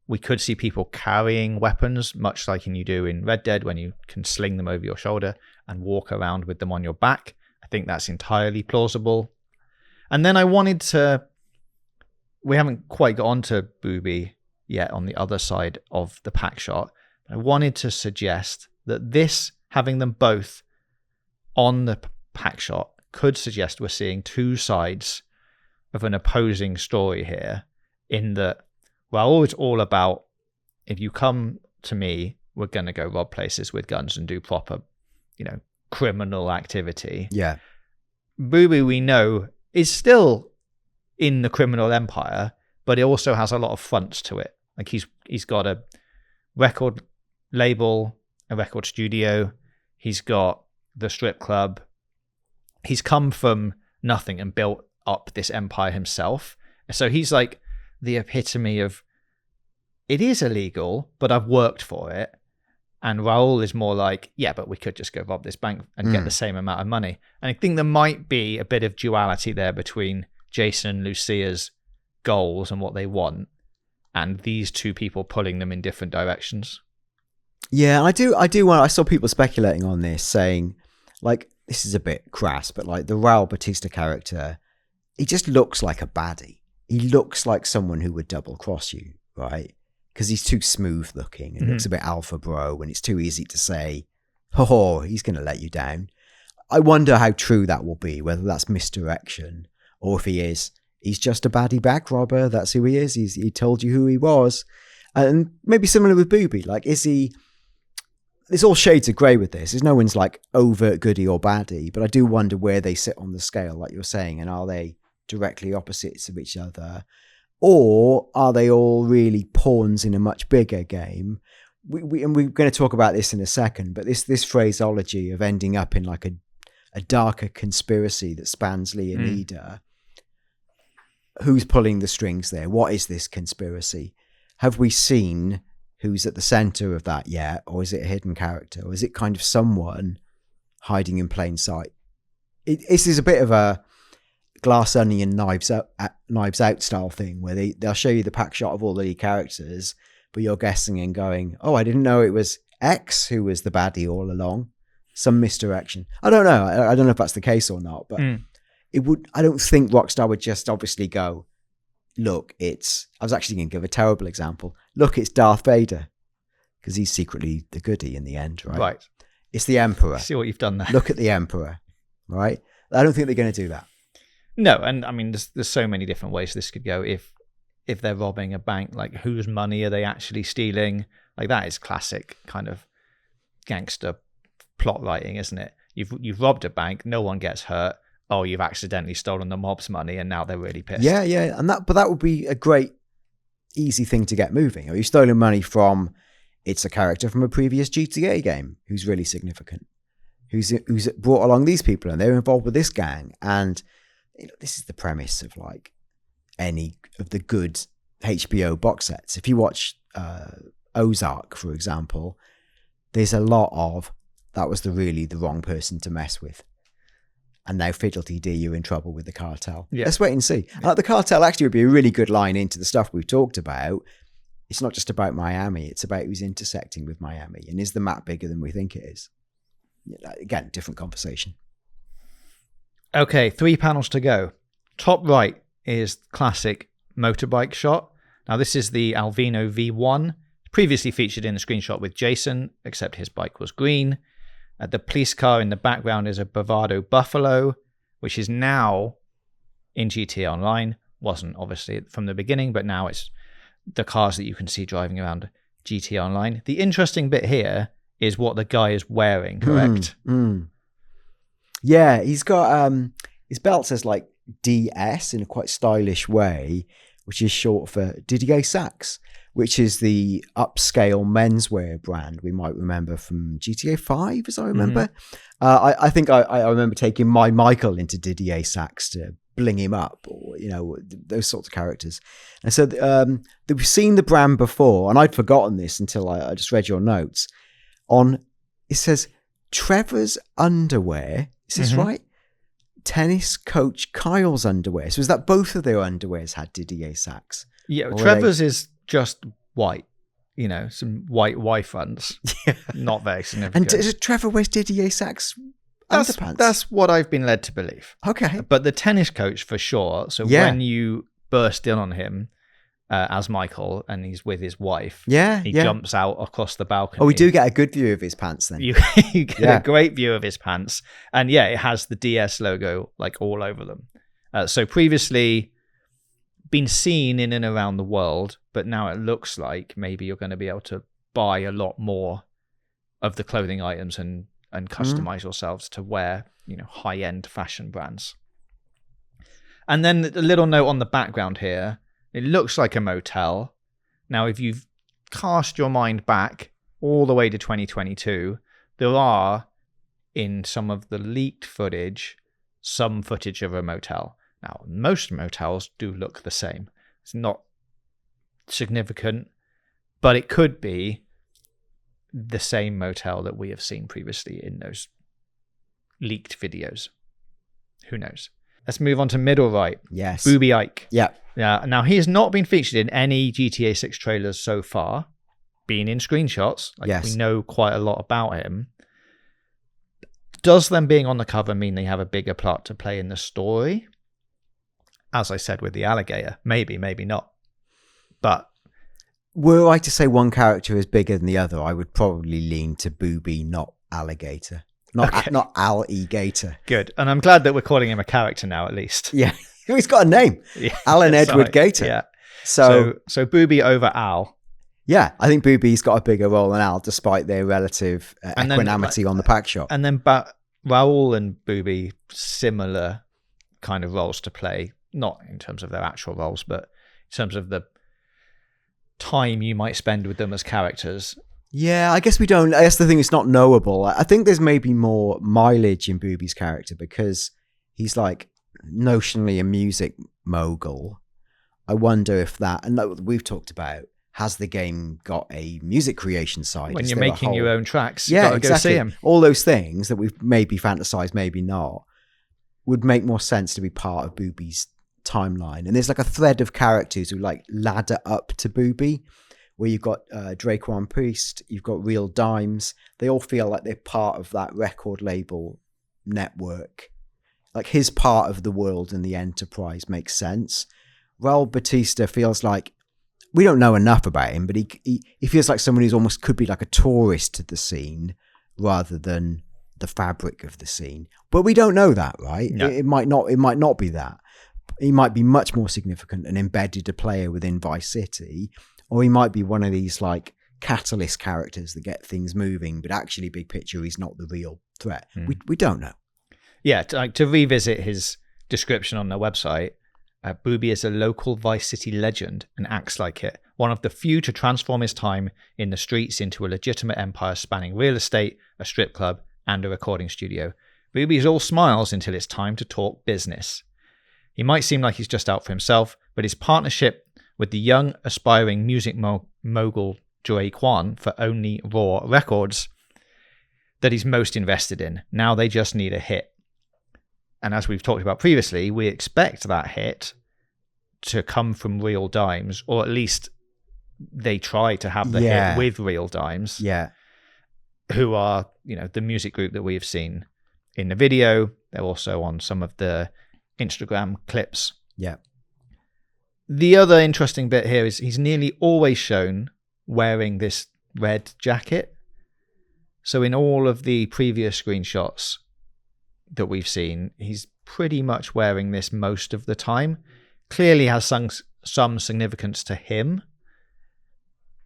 we could see people carrying weapons, much like you do in Red Dead when you can sling them over your shoulder and walk around with them on your back. I think that's entirely plausible. And then we haven't quite got onto Booby yet on the other side of the pack shot. I wanted to suggest that this, having them both on the pack shot, could suggest we're seeing two sides of an opposing story here, in that, well, it's all about, if you come to me, we're going to go rob places with guns and do proper, criminal activity. Yeah. Booby, we know, is still in the criminal empire, but it also has a lot of fronts to it. Like he's got a record label, a record studio. He's got the strip club. He's come from nothing and built up this empire himself. So he's like the epitome of, it is illegal, but I've worked for it. And Raul is more like, yeah, but we could just go rob this bank and get the same amount of money. And I think there might be a bit of duality there between Jason and Lucia's goals and what they want, and these two people pulling them in different directions. Yeah, I do want. I saw people speculating on this, saying, like, this is a bit crass, but like the Raul Batista character, he just looks like a baddie. He looks like someone who would double cross you, right? Because he's too smooth looking and looks a bit alpha bro, and it's too easy to say, oh, he's going to let you down. I wonder how true that will be, whether that's misdirection, or if he's just a baddie bank robber. That's who he is. He told you who he was. And maybe similar with Booby. Like, is he... There's all shades of grey with this. There's no one's like overt goodie or baddie, but I do wonder where they sit on the scale, like you're saying, and are they directly opposites of each other? Or are they all really pawns in a much bigger game? And we're going to talk about this in a second, but this phraseology of ending up in like a darker conspiracy that spans Leonida. Who's pulling the strings there? What is this conspiracy? Have we seen who's at the center of that yet? Or is it a hidden character? Or is it kind of someone hiding in plain sight? This is a bit of a Glass Onion, Knives Out style thing, where they'll show you the pack shot of all the characters, but you're guessing and going, oh, I didn't know it was X who was the baddie all along. Some misdirection. I don't know. I don't know if that's the case or not, but it would. I don't think Rockstar would just obviously go, look, I was actually going to give a terrible example. Look, it's Darth Vader, because he's secretly the goodie in the end, right? Right. It's the Emperor. See what you've done there. Look at the Emperor, right? I don't think they're going to do that. No, and I mean, there's so many different ways this could go. If they're robbing a bank, like, whose money are they actually stealing? Like, that is classic kind of gangster plot writing, isn't it? You've robbed a bank, no one gets hurt. Oh, you've accidentally stolen the mob's money, and now they're really pissed. Yeah, and that would be a great, easy thing to get moving. Or you've stolen money from, it's a character from a previous GTA game who's really significant, who's brought along these people, and they're involved with this gang. And this is the premise of like any of the good HBO box sets. If you watch Ozark, for example, there's a lot of that was the wrong person to mess with. And now Fiddlety D, you're in trouble with the cartel. Yeah. Let's wait and see. Yeah. The cartel actually would be a really good line into the stuff we've talked about. It's not just about Miami. It's about who's intersecting with Miami. And is the map bigger than we think it is? Again, different conversation. Okay, 3 panels to go. Top right is classic motorbike shot. Now, this is the Alvino V1, previously featured in the screenshot with Jason, except his bike was green. The police car in the background is a Bravado Buffalo, which is now in GTA Online. Wasn't obviously from the beginning, but now it's the cars that you can see driving around GTA Online. The interesting bit here is what the guy is wearing, correct? Yeah, he's got his belt says like DS in a quite stylish way, which is short for Didier Sachs, which is the upscale menswear brand we might remember from GTA 5, as I remember. I think I remember taking my Michael into Didier Sachs to bling him up, or those sorts of characters. And so we've seen the brand before, and I'd forgotten this until I just read your notes. It says Trevor's underwear. Is this right? Tennis coach Kyle's underwear. So is that both of their underwears had Didier Sachs? Yeah, Trevor's is just white, some white Y-fronts. Not very significant. And Trevor wears Didier Sachs underpants? That's what I've been led to believe. Okay. But the tennis coach for sure. So when you burst in on him as Michael and he's with his wife, he jumps out across the balcony. Oh, we do get a good view of his pants then. You get a great view of his pants. And it has the DS logo like all over them. So previously been seen in and around the world, but now it looks like maybe you're going to be able to buy a lot more of the clothing items and customize yourselves to wear, high-end fashion brands. And then a little note on the background here. It looks like a motel. Now, if you've cast your mind back all the way to 2022, there are, in some of the leaked footage, some footage of a motel. Now, most motels do look the same. It's not significant, but it could be the same motel that we have seen previously in those leaked videos. Who knows? Let's move on to middle right. Yes. Booby Ike. Yeah. Now, he has not been featured in any GTA 6 trailers so far, been in screenshots. We know quite a lot about him. Does them being on the cover mean they have a bigger plot to play in the story? As I said with the alligator, maybe not. But were I to say one character is bigger than the other, I would probably lean to Booby, not alligator. Not Al-E-Gator. Good. And I'm glad that we're calling him a character now, at least. Yeah. He's got a name. Alan Edward Gator. Yeah. So Booby over Al. Yeah, I think Booby's got a bigger role than Al, despite their relative equanimity on the pack shot. And then Raoul and Booby, similar kind of roles to play. Not in terms of their actual roles, but in terms of the time you might spend with them as characters. Yeah, I guess we don't. I guess the thing is not knowable. I think there's maybe more mileage in Booby's character because he's like notionally a music mogul. I wonder if that, and like we've talked about, has the game got a music creation side? When you're making your own tracks, yeah, you've got to go see him. All those things that we've maybe fantasized, maybe not, would make more sense to be part of Booby's timeline. And there's like a thread of characters who like ladder up to Booby, where you've got Draquan Priest, you've got Real Dimes. They all feel like they're part of that record label network. Like his part of the world and the enterprise makes sense. Raul Batista feels like, we don't know enough about him, but he feels like someone who's almost could be like a tourist to the scene rather than the fabric of the scene. But we don't know that, right? No. It might not be that. He might be much more significant and embedded a player within Vice City, or he might be one of these like catalyst characters that get things moving, but actually big picture, he's not the real threat. We don't know. Yeah, to revisit his description on their website, Booby is a local Vice City legend and acts like it. One of the few to transform his time in the streets into a legitimate empire spanning real estate, a strip club, and a recording studio. Booby is all smiles until it's time to talk business. He might seem like he's just out for himself, but his partnership with the young, aspiring music mogul Joey Kwan for Only Raw Records that he's most invested in. Now they just need a hit. And as we've talked about previously, we expect that hit to come from Real Dimes, or at least they try to have the hit with Real Dimes. Yeah. Who are, the music group that we've seen in the video. They're also on some of the Instagram clips. Yeah. The other interesting bit here is he's nearly always shown wearing this red jacket. So in all of the previous screenshots that we've seen, he's pretty much wearing this most of the time. Clearly has some significance to him,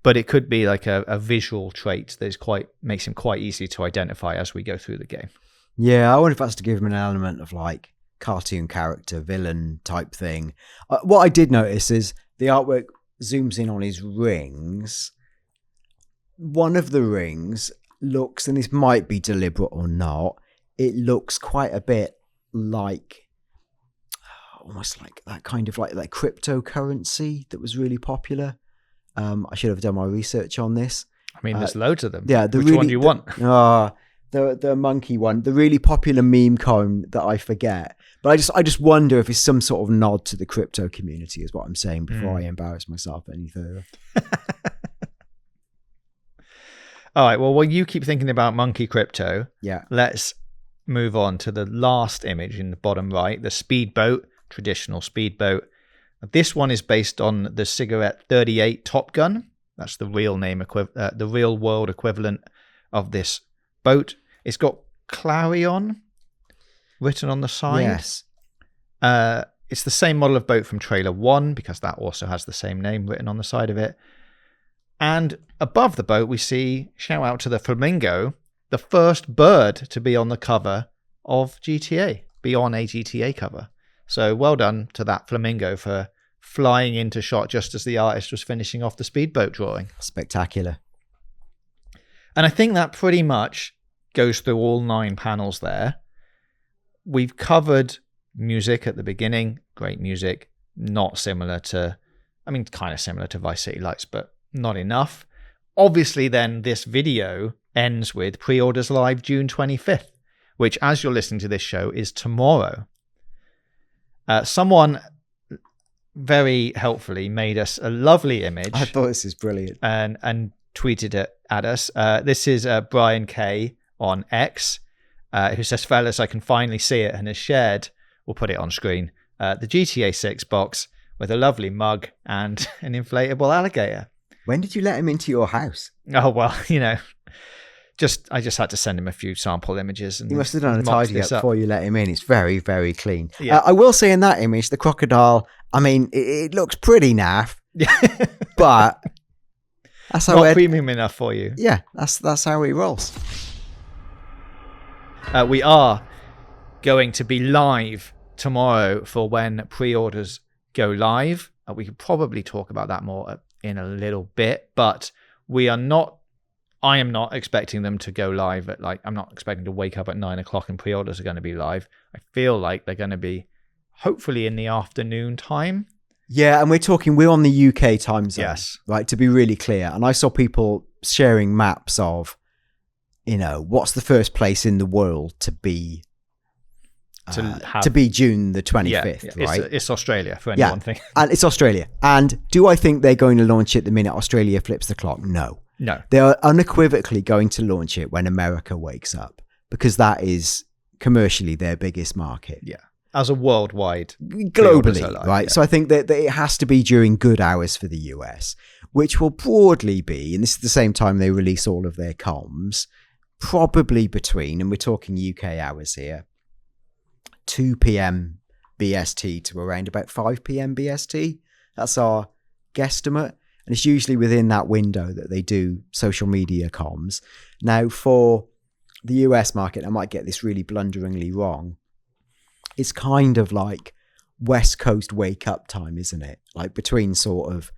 but it could be like a visual trait that makes him quite easy to identify as we go through the game. Yeah, I wonder if that's to give him an element of like cartoon character, villain type thing. What I did notice is the artwork zooms in on his rings. One of the rings looks, and this might be deliberate or not, it looks quite a bit like, almost like that kind of like cryptocurrency that was really popular. I should have done my research on this. I mean, there's loads of them. Yeah, Which one do you want? The monkey one, the really popular meme coin that I forget. But I just wonder if it's some sort of nod to the crypto community, is what I'm saying before I embarrass myself any further. All right. Well, while you keep thinking about monkey crypto, let's move on to the last image in the bottom right, the speedboat, traditional speedboat. This one is based on the Cigarette 38 Top Gun. That's the real name, the real world equivalent of this boat. It's got Clarion written on the side. Yes. It's the same model of boat from Trailer 1 because that also has the same name written on the side of it. And above the boat, we see, shout out to the flamingo, the first bird to be on the cover of GTA, be on a GTA cover. So well done to that flamingo for flying into shot just as the artist was finishing off the speedboat drawing. Spectacular. And I think that pretty much goes through all 9 panels there. We've covered music at the beginning, great music, not similar to, kind of similar to Vice City Lights, but not enough. Obviously, then this video ends with pre-orders live June 25th, which, as you're listening to this show, is tomorrow. Someone very helpfully made us a lovely image. I thought this is brilliant. And tweeted it at us. This is Brian K on X, who says, fellas, I can finally see it, and has shared, we'll put it on screen, the GTA 6 box with a lovely mug and an inflatable alligator. When did you let him into your house? Oh, well, I just had to send him a few sample images. And you must have done a tidy up before you let him in. It's very, very clean. Yeah. I will say in that image, the crocodile, it looks pretty naff, but that's how not premium enough for you. Yeah, that's how he rolls. We are going to be live tomorrow for when pre-orders go live. We could probably talk about that more in a little bit, but I am not expecting them to go live at I'm not expecting to wake up at 9:00 and pre-orders are going to be live. I feel like they're going to be hopefully in the afternoon time. Yeah, and we're on the UK time zone. Yes. Right, to be really clear. And I saw people sharing maps of, what's the first place in the world to be to be June the 25th, right? It's Australia for anyone thinking. And it's Australia. And do I think they're going to launch it the minute Australia flips the clock? No. They are unequivocally going to launch it when America wakes up, because that is commercially their biggest market. Yeah. As a worldwide. Globally, right? Yeah. So I think that it has to be during good hours for the US, which will broadly be, and this is the same time they release all of their comms, probably between, and we're talking UK hours here, 2 p.m. BST to around about 5 p.m. BST. That's our guesstimate. And it's usually within that window that they do social media comms. Now, for the US market, I might get this really blunderingly wrong, it's kind of like West Coast wake up time, isn't it? Like between sort of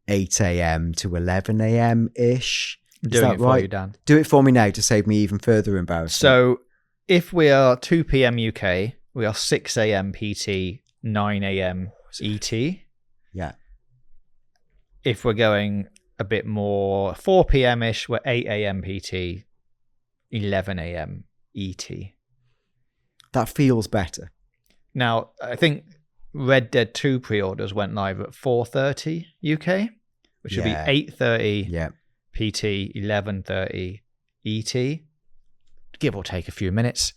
8 a.m. to 11 a.m. ish. Is Doing that it for right? you, Dan. Do it for me now to save me even further embarrassment. So if we are 2 p.m. UK, we are 6 a.m. PT, 9 a.m. ET. Yeah. If we're going a bit more 4 p.m.-ish, we're 8 a.m. PT, 11 a.m. ET. That feels better. Now, I think Red Dead 2 pre-orders went live at 4:30 UK, which would be 8:30 PT, 11:30 ET, give or take a few minutes.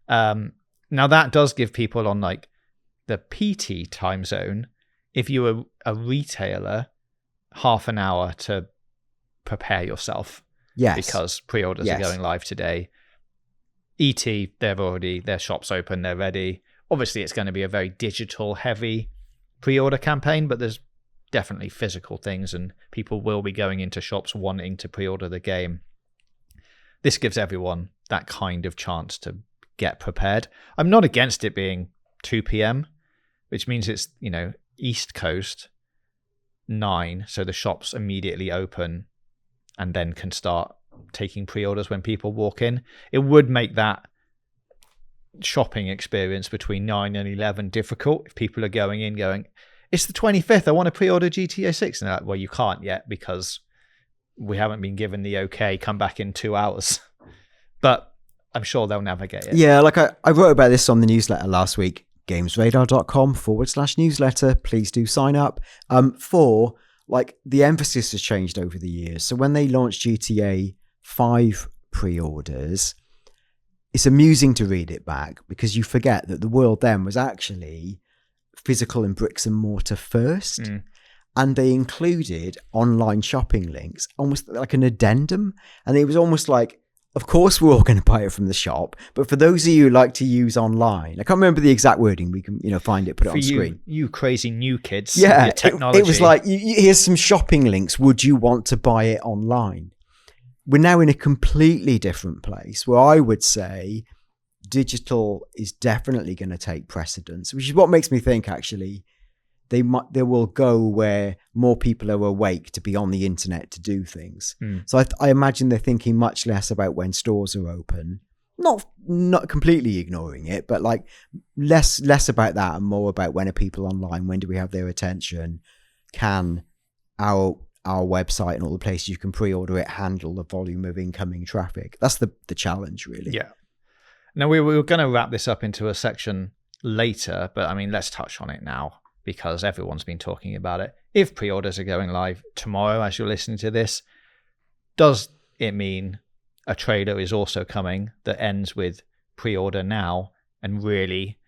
Now, that does give people on like the PT time zone, if you were a retailer, half an hour to prepare yourself. Yes. Because pre-orders are going live today. ET, their shop's open, they're ready. Obviously, it's going to be a very digital heavy pre-order campaign, but there's definitely physical things and people will be going into shops wanting to pre-order the game. This gives everyone that kind of chance to get prepared. I'm not against it being 2 p.m., which means it's, East Coast 9, so the shops immediately open and then can start taking pre-orders when people walk in. It would make that shopping experience between 9 and 11 difficult if people are going in going, it's the 25th, I want to pre-order GTA 6. And they're like, well, you can't yet because we haven't been given the okay, come back in 2 hours. But I'm sure they'll navigate it. Yeah, like I wrote about this on the newsletter last week, gamesradar.com/newsletter. Please do sign up. For like the emphasis has changed over the years. So when they launched GTA 5 pre-orders, it's amusing to read it back because you forget that the world then was actually physical and bricks and mortar first. And they included online shopping links, almost like an addendum. And it was almost like, of course, we're all going to buy it from the shop. But for those of you who like to use online, I can't remember the exact wording. We can, find it, put it on screen. You crazy new kids. Yeah, your technology. It was like, here's some shopping links. Would you want to buy it online? We're now in a completely different place where I would say digital is definitely going to take precedence, which is what makes me think actually they will go where more people are awake to be on the internet to do things. So I imagine they're thinking much less about when stores are open, not completely ignoring it, but like less about that and more about when are people online, when do we have their attention, can our website and all the places you can pre-order it handle the volume of incoming traffic. That's the challenge, really. Yeah. Now, we were going to wrap this up into a section later, but I mean, let's touch on it now because everyone's been talking about it. If pre-orders are going live tomorrow as you're listening to this, does it mean a trailer is also coming that ends with pre-order now and really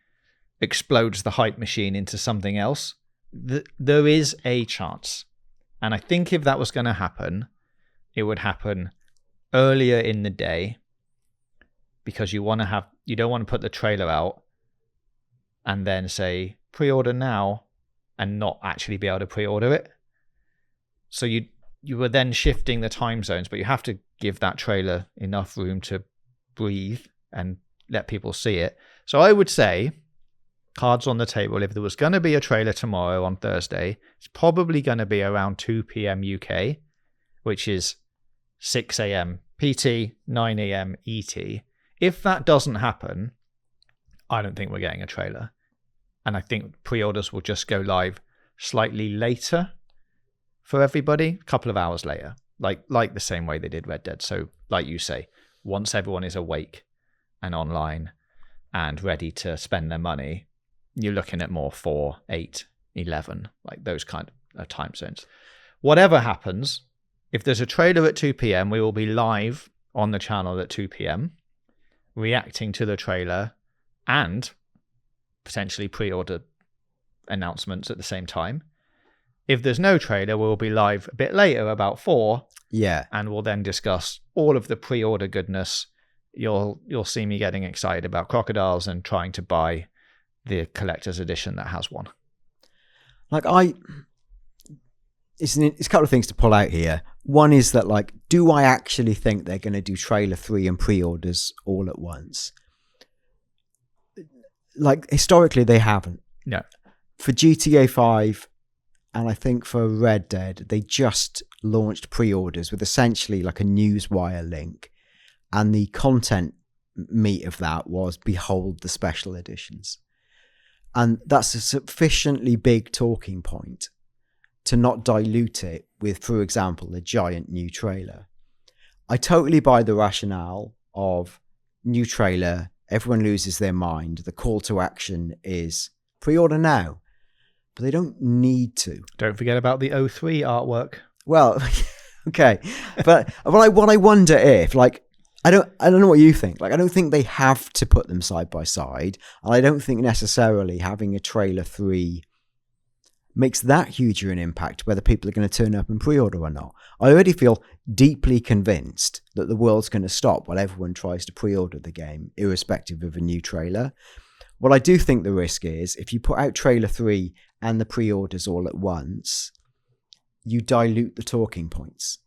explodes the hype machine into something else? There is a chance. And I think if that was going to happen, it would happen earlier in the day because you don't want to put the trailer out and then say pre-order now and not actually be able to pre-order it. So you were then shifting the time zones, but you have to give that trailer enough room to breathe and let people see it. So I would say, cards on the table, if there was going to be a trailer tomorrow on Thursday, it's probably going to be around 2 p.m. UK, which is 6 a.m. PT, 9 a.m. ET. If that doesn't happen, I don't think we're getting a trailer. And I think pre-orders will just go live slightly later for everybody, a couple of hours later, like the same way they did Red Dead. So like you say, once everyone is awake and online and ready to spend their money, you're looking at more 4, 8, 11, like those kind of time zones. Whatever happens, if there's a trailer at 2 p.m., we will be live on the channel at 2 p.m, reacting to the trailer and potentially pre-order announcements at the same time. If there's no trailer, we'll be live a bit later, about 4. Yeah. And we'll then discuss all of the pre-order goodness. You'll see me getting excited about crocodiles and trying to buy the collector's edition that has one. Like it's a couple of things to pull out here. One is that, like, do I actually think they're going to do trailer 3 and pre-orders all at once? Like, historically, they haven't. No. For GTA 5 and I think for Red Dead, they just launched pre-orders with essentially like a newswire link. And the content meat of that was, behold the special editions. And that's a sufficiently big talking point to not dilute it with, for example, a giant new trailer. I totally buy the rationale of new trailer, everyone loses their mind, the call to action is pre-order now. But they don't need to. Don't forget about the 03 artwork. Well, okay. But what I wonder if, like, I don't know what you think. Like, I don't think they have to put them side by side. And I don't think necessarily having a trailer 3 makes that huge an impact whether people are going to turn up and pre-order or not. I already feel deeply convinced that the world's going to stop while everyone tries to pre-order the game, irrespective of a new trailer. What I do think the risk is, if you put out trailer 3 and the pre-orders all at once, you dilute the talking points.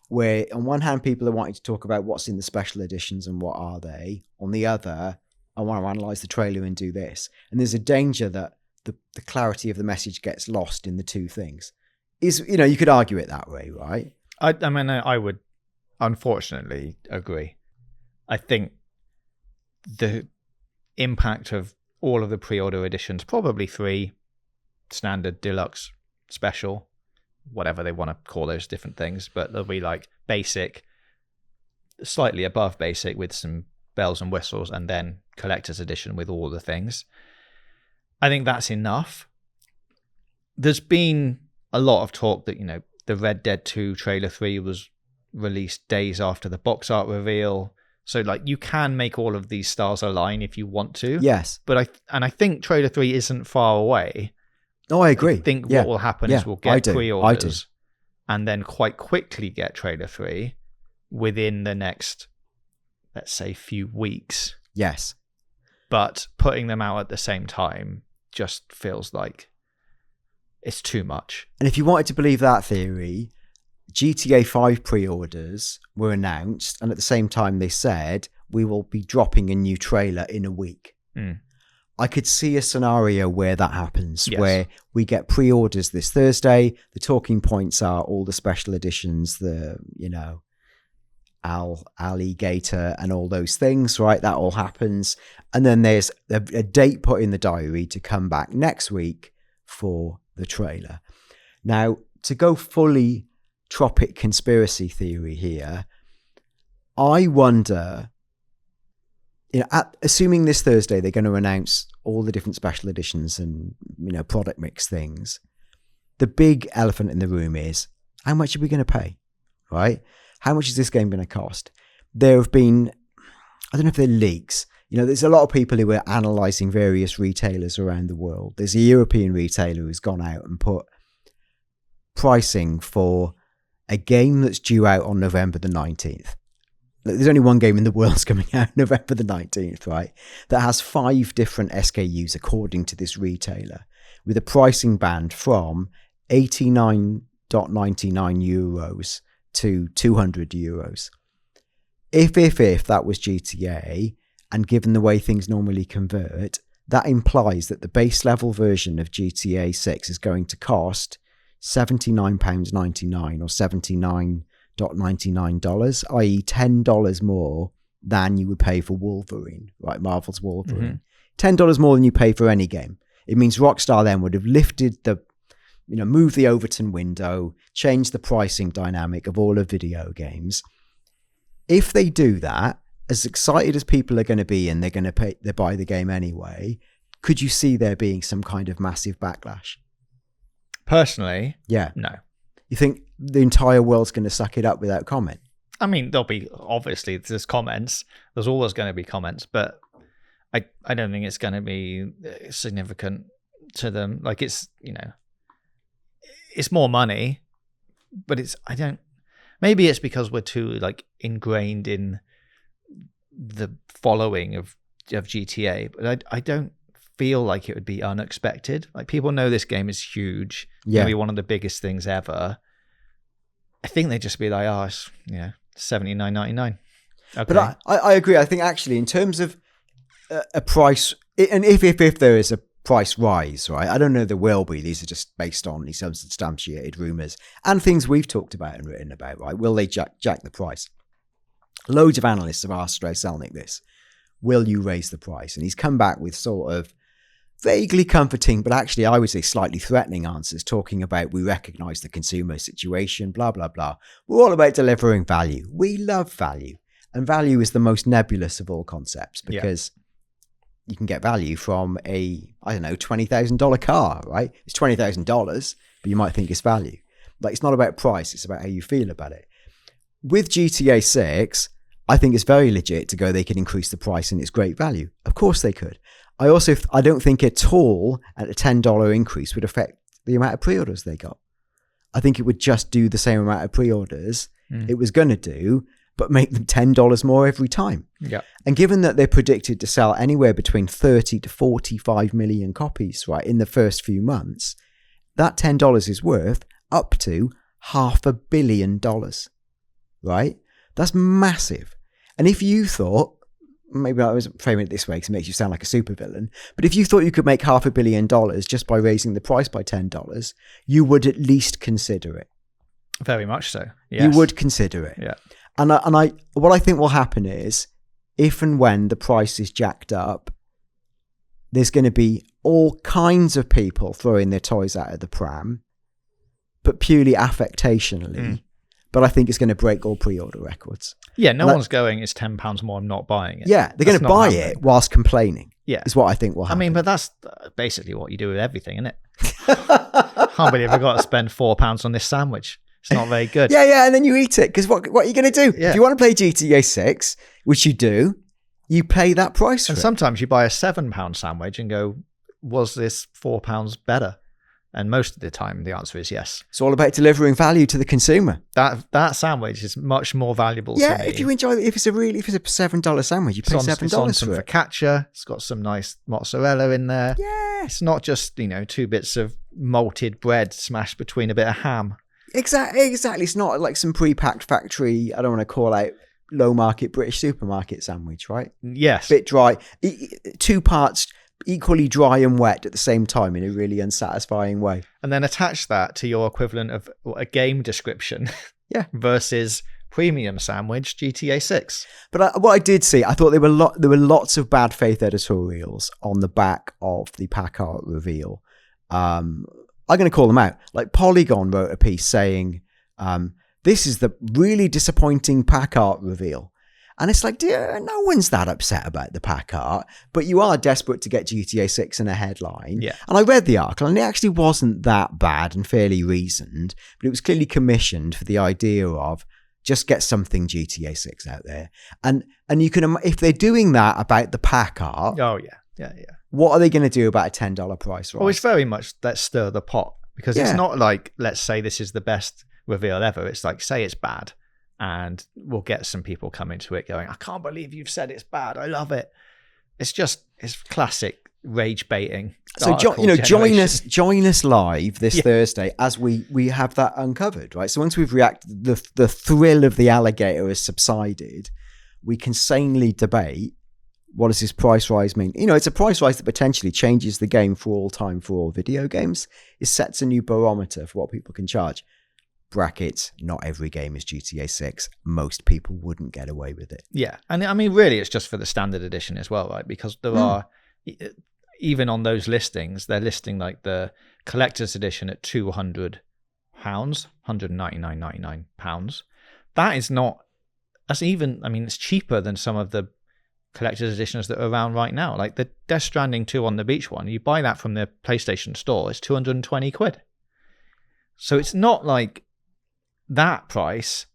Where on one hand, people are wanting to talk about what's in the special editions and what are they. On the other, I want to analyze the trailer and do this. And there's a danger that the clarity of the message gets lost in the two things. You could argue it that way, right? I mean, I would unfortunately agree. I think the impact of all of the pre-order editions, probably 3, standard, deluxe, special, whatever they want to call those different things, but they'll be like basic, slightly above basic with some bells and whistles, and then collector's edition with all the things. I think that's enough. There's been a lot of talk that, the Red Dead 2 trailer 3 was released days after the box art reveal. So, like, you can make all of these stars align if you want to. Yes. But I think trailer 3 isn't far away. Oh, I agree. I think what will happen is we'll get pre-orders and then quite quickly get trailer 3 within the next, let's say, few weeks. Yes. But putting them out at the same time just feels like it's too much. And if you wanted to believe that theory, GTA 5 pre-orders were announced, and at the same time they said, we will be dropping a new trailer in a week. I could see a scenario where that happens, where we get pre-orders this Thursday. The talking points are all the special editions, the, alligator and all those things, right? That all happens. And then there's a date put in the diary to come back next week for the trailer. Now, to go fully tropic conspiracy theory here, I wonder, assuming this Thursday they're going to announce all the different special editions and product mix things, the big elephant in the room is, how much are we going to pay, right? How much is this game going to cost? There have been, I don't know if they're leaks, there's a lot of people who are analysing various retailers around the world. There's a European retailer who's gone out and put pricing for a game that's due out on November the 19th. There's only one game in the world coming out November the 19th, right? That has 5 different SKUs according to this retailer, with a pricing band from 89.99 euros to 200 euros. If that was GTA, and given the way things normally convert, that implies that the base level version of GTA 6 is going to cost £79.99 or $79.99, i.e. $10 more than you would pay for Wolverine, right? Marvel's Wolverine. $10 more than you pay for any game. It means Rockstar then would have lifted moved the Overton window, changed the pricing dynamic of all of video games. If they do that, as excited as people are going to be and they're going to buy the game anyway, could you see there being some kind of massive backlash? Personally, no. You think the entire world's going to suck it up without comment? I mean, there's comments. There's always going to be comments, but I don't think it's going to be significant to them. Like, it's more money, but maybe it's because we're too ingrained in the following of GTA, but I don't feel like it would be unexpected. Like, people know this game is huge, maybe one of the biggest things ever. I think they'd just be like, oh, it's $79.99. Okay. But I agree. I think actually in terms of a price, and if there is a price rise, right? I don't know there will be. These are just based on these unsubstantiated rumours and things we've talked about and written about, right? Will they jack the price? Loads of analysts have asked Strauss Zelnick this. Will you raise the price? And he's come back with sort of vaguely comforting, but actually I would say slightly threatening answers, talking about we recognise the consumer situation, blah, blah, blah. We're all about delivering value. We love value. And value is the most nebulous of all concepts because you can get value from a, I don't know, $20,000 car, right? It's $20,000, but you might think it's value. Like, it's not about price. It's about how you feel about it. With GTA 6, I think it's very legit to go, they could increase the price and it's great value. Of course they could. I don't think at all at a $10 increase would affect the amount of pre-orders they got. I think it would just do the same amount of pre-orders it was going to do, but make them $10 more every time. Yeah. And given that they're predicted to sell anywhere between 30 to 45 million copies, right, in the first few months, that $10 is worth up to $500 million, right? That's massive. And if you thought, maybe I was framing it this way because it makes you sound like a supervillain, but if you thought you could make $500 million just by raising the price by $10, you would at least consider it. Very much so. Yes. You would consider it. Yeah. And what I think will happen is, if and when the price is jacked up, there's going to be all kinds of people throwing their toys out of the pram, but purely affectationally. But I think it's going to break all pre-order records. Yeah, no one's going, it's £10 more, I'm not buying it. Yeah, they're going to buy it whilst complaining. Yeah. Is what I think will happen. I mean, but that's basically what you do with everything, isn't it? Can't believe I've got to spend £4 on this sandwich. It's not very good. Yeah, and then you eat it, because what are you going to do? Yeah. If you want to play GTA 6, which you do, you pay that price for And it. sometimes you buy a £7 sandwich and go, was this £4 better? And most of the time, the answer is yes. It's all about delivering value to the consumer. That sandwich is much more valuable to me. Yeah, if you enjoy it, if it's a $7 sandwich, you pay $7 it's on for some it. focaccia. It's got some nice mozzarella in there. Yeah, It's not just, 2 bits of malted bread smashed between a bit of ham. exactly. It's not like some pre-packed factory, I don't want to call out low market British supermarket sandwich, right? Yes. Bit dry. 2 parts equally dry and wet at the same time in a really unsatisfying way. And then attach that to your equivalent of a game description. Yeah. Versus premium sandwich GTA 6. But what I did see, I thought there were lots of bad faith editorials on the back of the pack art reveal. I'm going to call them out. Like Polygon wrote a piece saying, this is the really disappointing pack art reveal. And it's like, no one's that upset about the pack art, but you are desperate to get GTA 6 in a headline. Yeah. And I read the article, and it actually wasn't that bad and fairly reasoned, but it was clearly commissioned for the idea of just get something GTA 6 out there. And you can, if they're doing that about the pack art, Oh, yeah. what are they going to do about a $10 price rise? Well, it's very much let's stir the pot, because it's not like, let's say this is the best reveal ever. It's like, say it's bad. And we'll get some people coming to it going, I can't believe you've said it's bad. I love it. It's classic rage baiting. So join us live this Thursday as we have that uncovered, right? So once we've reacted, the thrill of the alligator has subsided, we can sanely debate, what does this price rise mean? It's a price rise that potentially changes the game for all time for all video games. It sets a new barometer for what people can charge. Brackets, not every game is GTA 6. Most people wouldn't get away with it. Yeah. And I mean, really, it's just for the standard edition as well, right? Because there are, even on those listings, they're listing like the collector's edition at £200, £199.99. That is not, it's cheaper than some of the collector's editions that are around right now. Like the Death Stranding 2 on the beach one, you buy that from the PlayStation store, it's 220 quid. So it's not like that price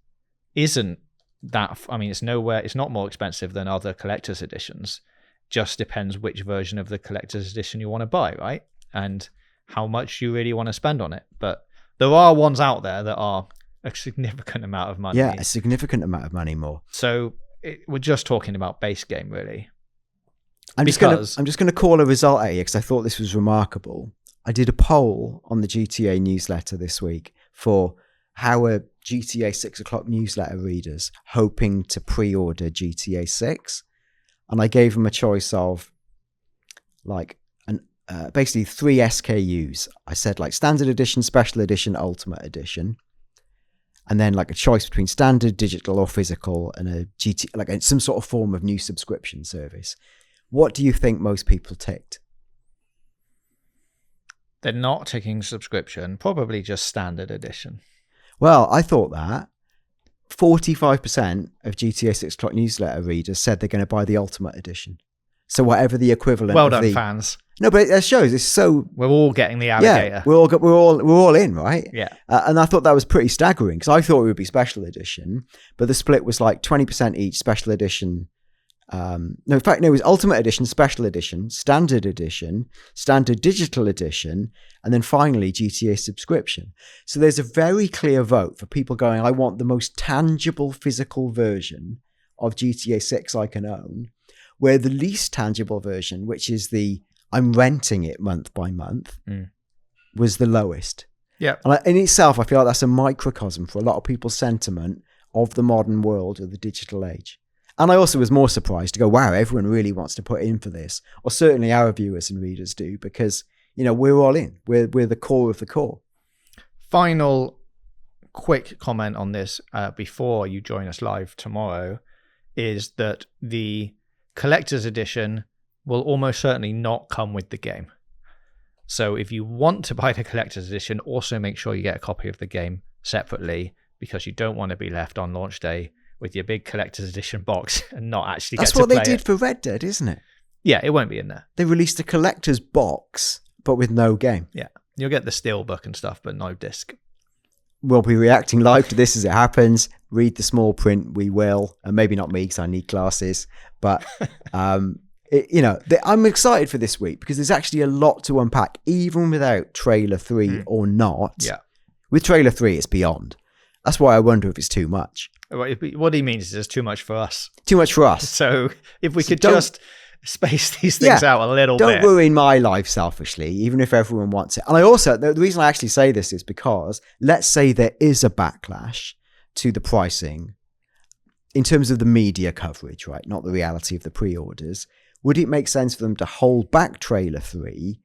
isn't that, it's nowhere, it's not more expensive than other collector's editions. Just depends which version of the collector's edition you want to buy, right? And how much you really want to spend on it. But there are ones out there that are a significant amount of money. Yeah, a significant amount of money more. So we're just talking about base game, really. I'm just going to call a result out here because I thought this was remarkable. I did a poll on the GTA newsletter this week for how a GTA 6 o'clock newsletter readers hoping to pre-order GTA 6, and I gave them a choice of like basically 3 SKUs. I said like standard edition, special edition, ultimate edition, and then like a choice between standard, digital, or physical, and a like some sort of form of new subscription service. What do you think most people ticked? They're not taking subscription, probably just standard edition. Well, I thought that 45% of GTA 6 o'clock newsletter readers said they're going to buy the ultimate edition. So whatever the equivalent. Well of done, the fans. No, but it shows it's so. We're all getting the alligator. Yeah, we're all in, right? Yeah. And I thought that was pretty staggering because I thought it would be special edition, but the split was like 20% each special edition. No, in fact, no, it was ultimate edition, special edition, standard digital edition, and then finally GTA subscription. So there's a very clear vote for people going, I want the most tangible physical version of GTA 6 I can own, where the least tangible version, which is the I'm renting it month by month, was the lowest. Yeah. And in itself, I feel like that's a microcosm for a lot of people's sentiment of the modern world of the digital age. And I also was more surprised to go, wow, everyone really wants to put in for this. Or certainly our viewers and readers do, because, you know, we're all in. We're the core of the core. Final quick comment on this before you join us live tomorrow is that the collector's edition will almost certainly not come with the game. So if you want to buy the collector's edition, also make sure you get a copy of the game separately, because you don't want to be left on launch day with your big collector's edition box and not actually That's get to play it. That's what they did for Red Dead, isn't it? Yeah, it won't be in there. They released a collector's box, but with no game. Yeah, you'll get the steelbook and stuff, but no disc. We'll be reacting live to this as it happens. Read the small print, we will. And maybe not me, because I need glasses. But, I'm excited for this week because there's actually a lot to unpack, even without trailer 3 or not. Yeah. With trailer 3, it's beyond. That's why I wonder if it's too much. What he means is there's too much for us. Too much for us. So if we could just space these things out a little bit. Don't ruin my life selfishly, even if everyone wants it. And I also, the reason I actually say this is because let's say there is a backlash to the pricing in terms of the media coverage, right? Not the reality of the pre-orders. Would it make sense for them to hold back trailer 3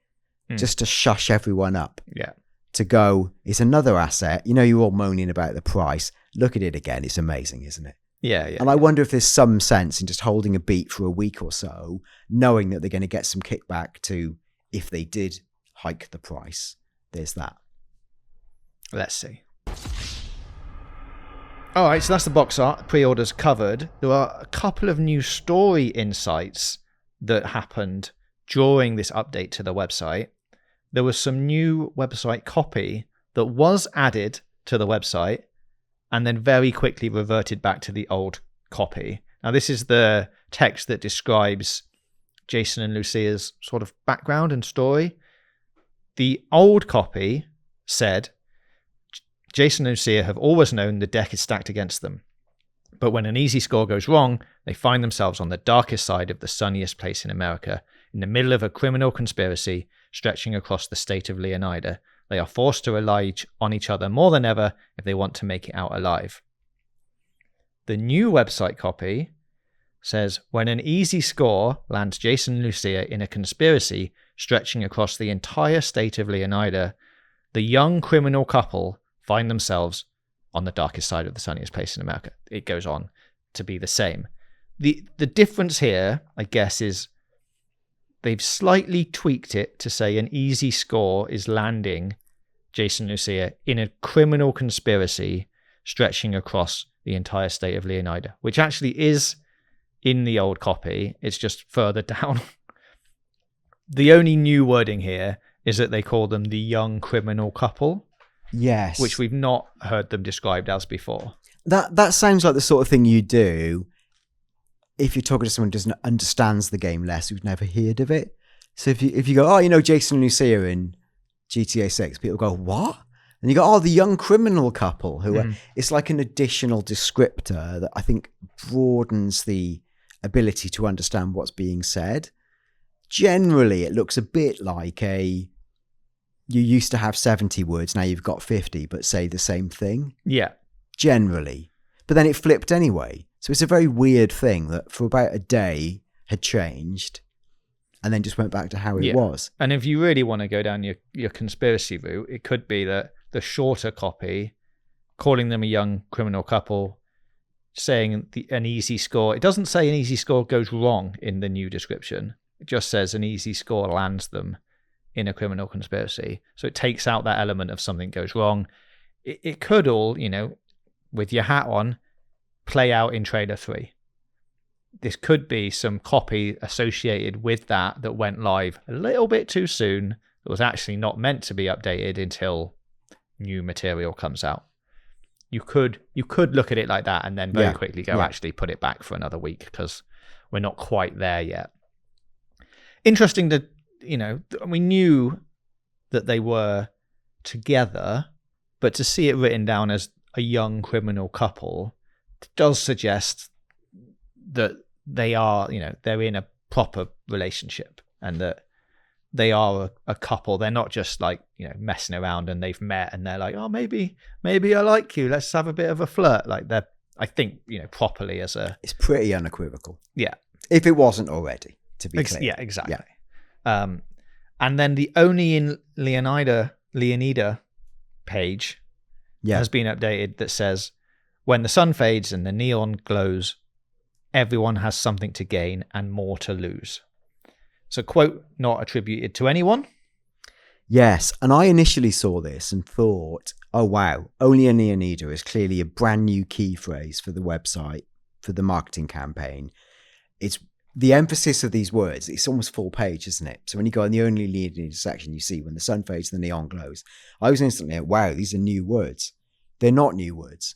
just to shush everyone up? Yeah. To go, it's another asset. You know, you're all moaning about the price. Look at it again. It's amazing, isn't it? Yeah. And I wonder if there's some sense in just holding a beat for a week or so, knowing that they're going to get some kickback to if they did hike the price. There's that. Let's see. All right, so that's the box art. Pre-orders covered. There are a couple of new story insights that happened during this update to the website. There was some new website copy that was added to the website and then very quickly reverted back to the old copy. Now, this is the text that describes Jason and Lucia's sort of background and story. The old copy said, Jason and Lucia have always known the deck is stacked against them. But when an easy score goes wrong, they find themselves on the darkest side of the sunniest place in America, in the middle of a criminal conspiracy stretching across the state of Leonida. They are forced to rely on each other more than ever if they want to make it out alive. The new website copy says, when an easy score lands Jason and Lucia in a conspiracy stretching across the entire state of Leonida, the young criminal couple find themselves on the darkest side of the sunniest place in America. It goes on to be the same. The difference here, I guess, is they've slightly tweaked it to say an easy score is landing Jason and Lucia in a criminal conspiracy stretching across the entire state of Leonida, which actually is in the old copy. It's just further down. The only new wording here is that they call them the young criminal couple. Yes. Which we've not heard them described as before. That sounds like the sort of thing you do if you're talking to someone who doesn't understands the game less, who's never heard of it. So if you go, oh, you know Jason and Lucia in GTA 6, people go, what? And you go, oh, the young criminal couple who are, it's like an additional descriptor that I think broadens the ability to understand what's being said. Generally, it looks a bit like you used to have 70 words, now you've got 50, but say the same thing. Yeah. generally. But then it flipped anyway. So it's a very weird thing that for about a day had changed and then just went back to how it was. And if you really want to go down your conspiracy route, it could be that the shorter copy, calling them a young criminal couple, saying an easy score. It doesn't say an easy score goes wrong in the new description. It just says an easy score lands them in a criminal conspiracy. So it takes out that element of something goes wrong. It could all, with your hat on, play out in trailer 3. This could be some copy associated with that went live a little bit too soon. It was actually not meant to be updated until new material comes out. You could look at it like that and then very quickly go, actually put it back for another week because we're not quite there yet. Interesting that, we knew that they were together, but to see it written down as a young criminal couple does suggest that they are, they're in a proper relationship and that they are a couple. They're not just like, messing around and they've met and they're like, oh, maybe I like you. Let's have a bit of a flirt. Like they're, I think, properly as a... It's pretty unequivocal. Yeah. If it wasn't already, to be clear. Yeah, exactly. Yeah. And then the Only in Leonida page has been updated that says, when the sun fades and the neon glows, everyone has something to gain and more to lose. So, quote, not attributed to anyone. Yes, and I initially saw this and thought, oh wow, Only in Leonida is clearly a brand new key phrase for the website, for the marketing campaign. It's the emphasis of these words, it's almost full page, isn't it? So when you go in the Only Leonida section, you see when the sun fades, the neon glows. I was instantly like, wow, these are new words. They're not new words.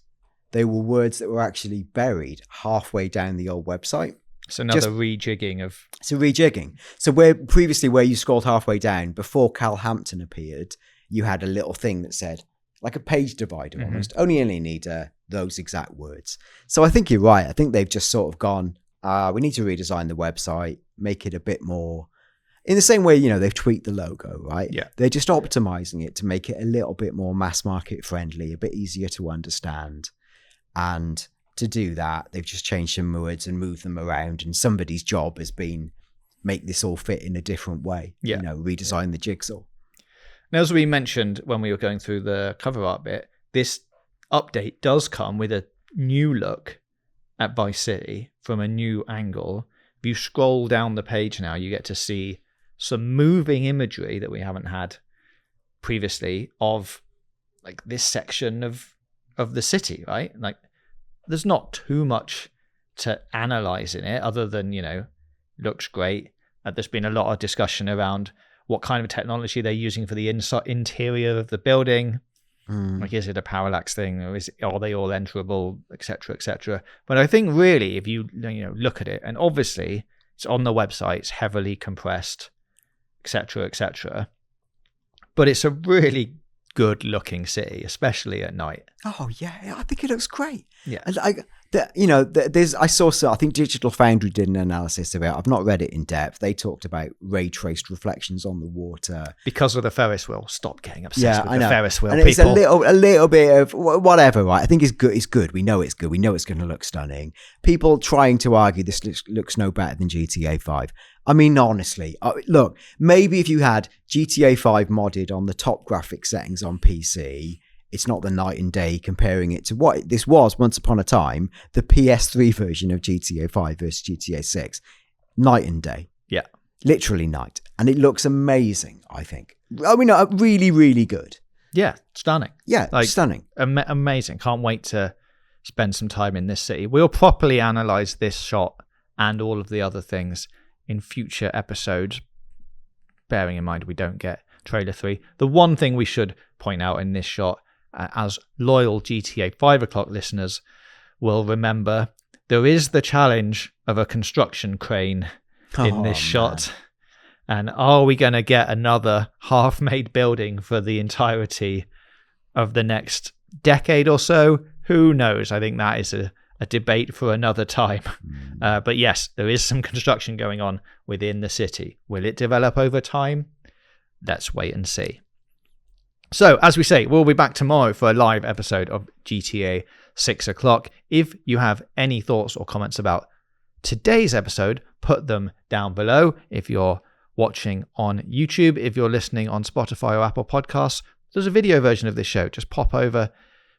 They were words that were actually buried halfway down the old website. It's another rejigging of... It's a rejigging. So where you scrolled halfway down, before Cal Hampton appeared, you had a little thing that said, like a page divider almost, Only in Leonida, those exact words. So I think you're right. I think they've just sort of gone, we need to redesign the website, make it a bit more... In the same way, they've tweaked the logo, right? Yeah. They're just optimizing it to make it a little bit more mass market friendly, a bit easier to understand. And to do that, they've just changed some words and moved them around. And somebody's job has been make this all fit in a different way. Yeah. Redesign the jigsaw. Now, as we mentioned when we were going through the cover art bit, this update does come with a new look at Vice City from a new angle. If you scroll down the page now, you get to see some moving imagery that we haven't had previously of like this section of the city, right? Like there's not too much to analyze in it other than, looks great. There's been a lot of discussion around what kind of technology they're using for the interior of the building. Like, is it a parallax thing or are they all enterable, etc., etc.? But I think really, if you look at it, and obviously it's on the website, it's heavily compressed, etc., etc. But it's a really good looking city, especially at night. Oh yeah, I think it looks great. Yeah, and I think Digital Foundry did an analysis of it. I've not read it in depth. They talked about ray traced reflections on the water because of the Ferris wheel. Stop getting obsessed with the Ferris wheel, and people. It's a little bit of whatever, right? I think it's good. It's good. We know it's good. We know it's going to look stunning. People trying to argue this looks no better than GTA 5. I mean, honestly, look, maybe if you had GTA 5 modded on the top graphic settings on PC, it's not the night and day comparing it to what this was once upon a time, the PS3 version of GTA 5 versus GTA 6. Night and day. Yeah. Literally night. And it looks amazing, I think. I mean, really, really good. Yeah, stunning. Yeah, stunning. Amazing. Can't wait to spend some time in this city. We'll properly analyze this shot and all of the other things in future episodes, bearing in mind we don't get trailer 3. The one thing we should point out in this shot, as loyal GTA 5 o'clock listeners will remember, there is the challenge of a construction crane in this shot. And are we going to get another half-made building for the entirety of the next decade or so? Who knows? I think that is a debate for another time. But yes, there is some construction going on within the city. Will it develop over time? Let's wait and see. So, as we say, we'll be back tomorrow for a live episode of GTA 6 o'clock. If you have any thoughts or comments about today's episode, put them down below. If you're watching on YouTube, if you're listening on Spotify or Apple Podcasts, there's a video version of this show. Just pop over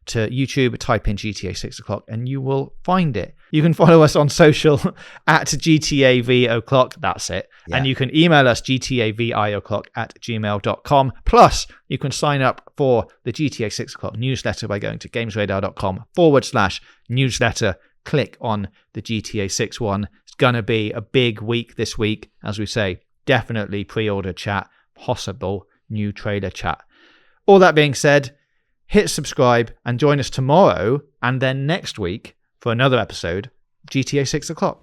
to YouTube, type in GTA 6 o'clock, and you will find it. You can follow us on social at GTAV o'clock. That's it. Yeah. And you can email us gtavio'clock@gmail.com. Plus, you can sign up for the GTA 6 o'clock newsletter by going to gamesradar.com/newsletter. Click on the GTA 6 one. It's going to be a big week this week. As we say, definitely pre-order chat, possible new trailer chat. All that being said, hit subscribe and join us tomorrow and then next week for another episode of GTA 6 o'clock.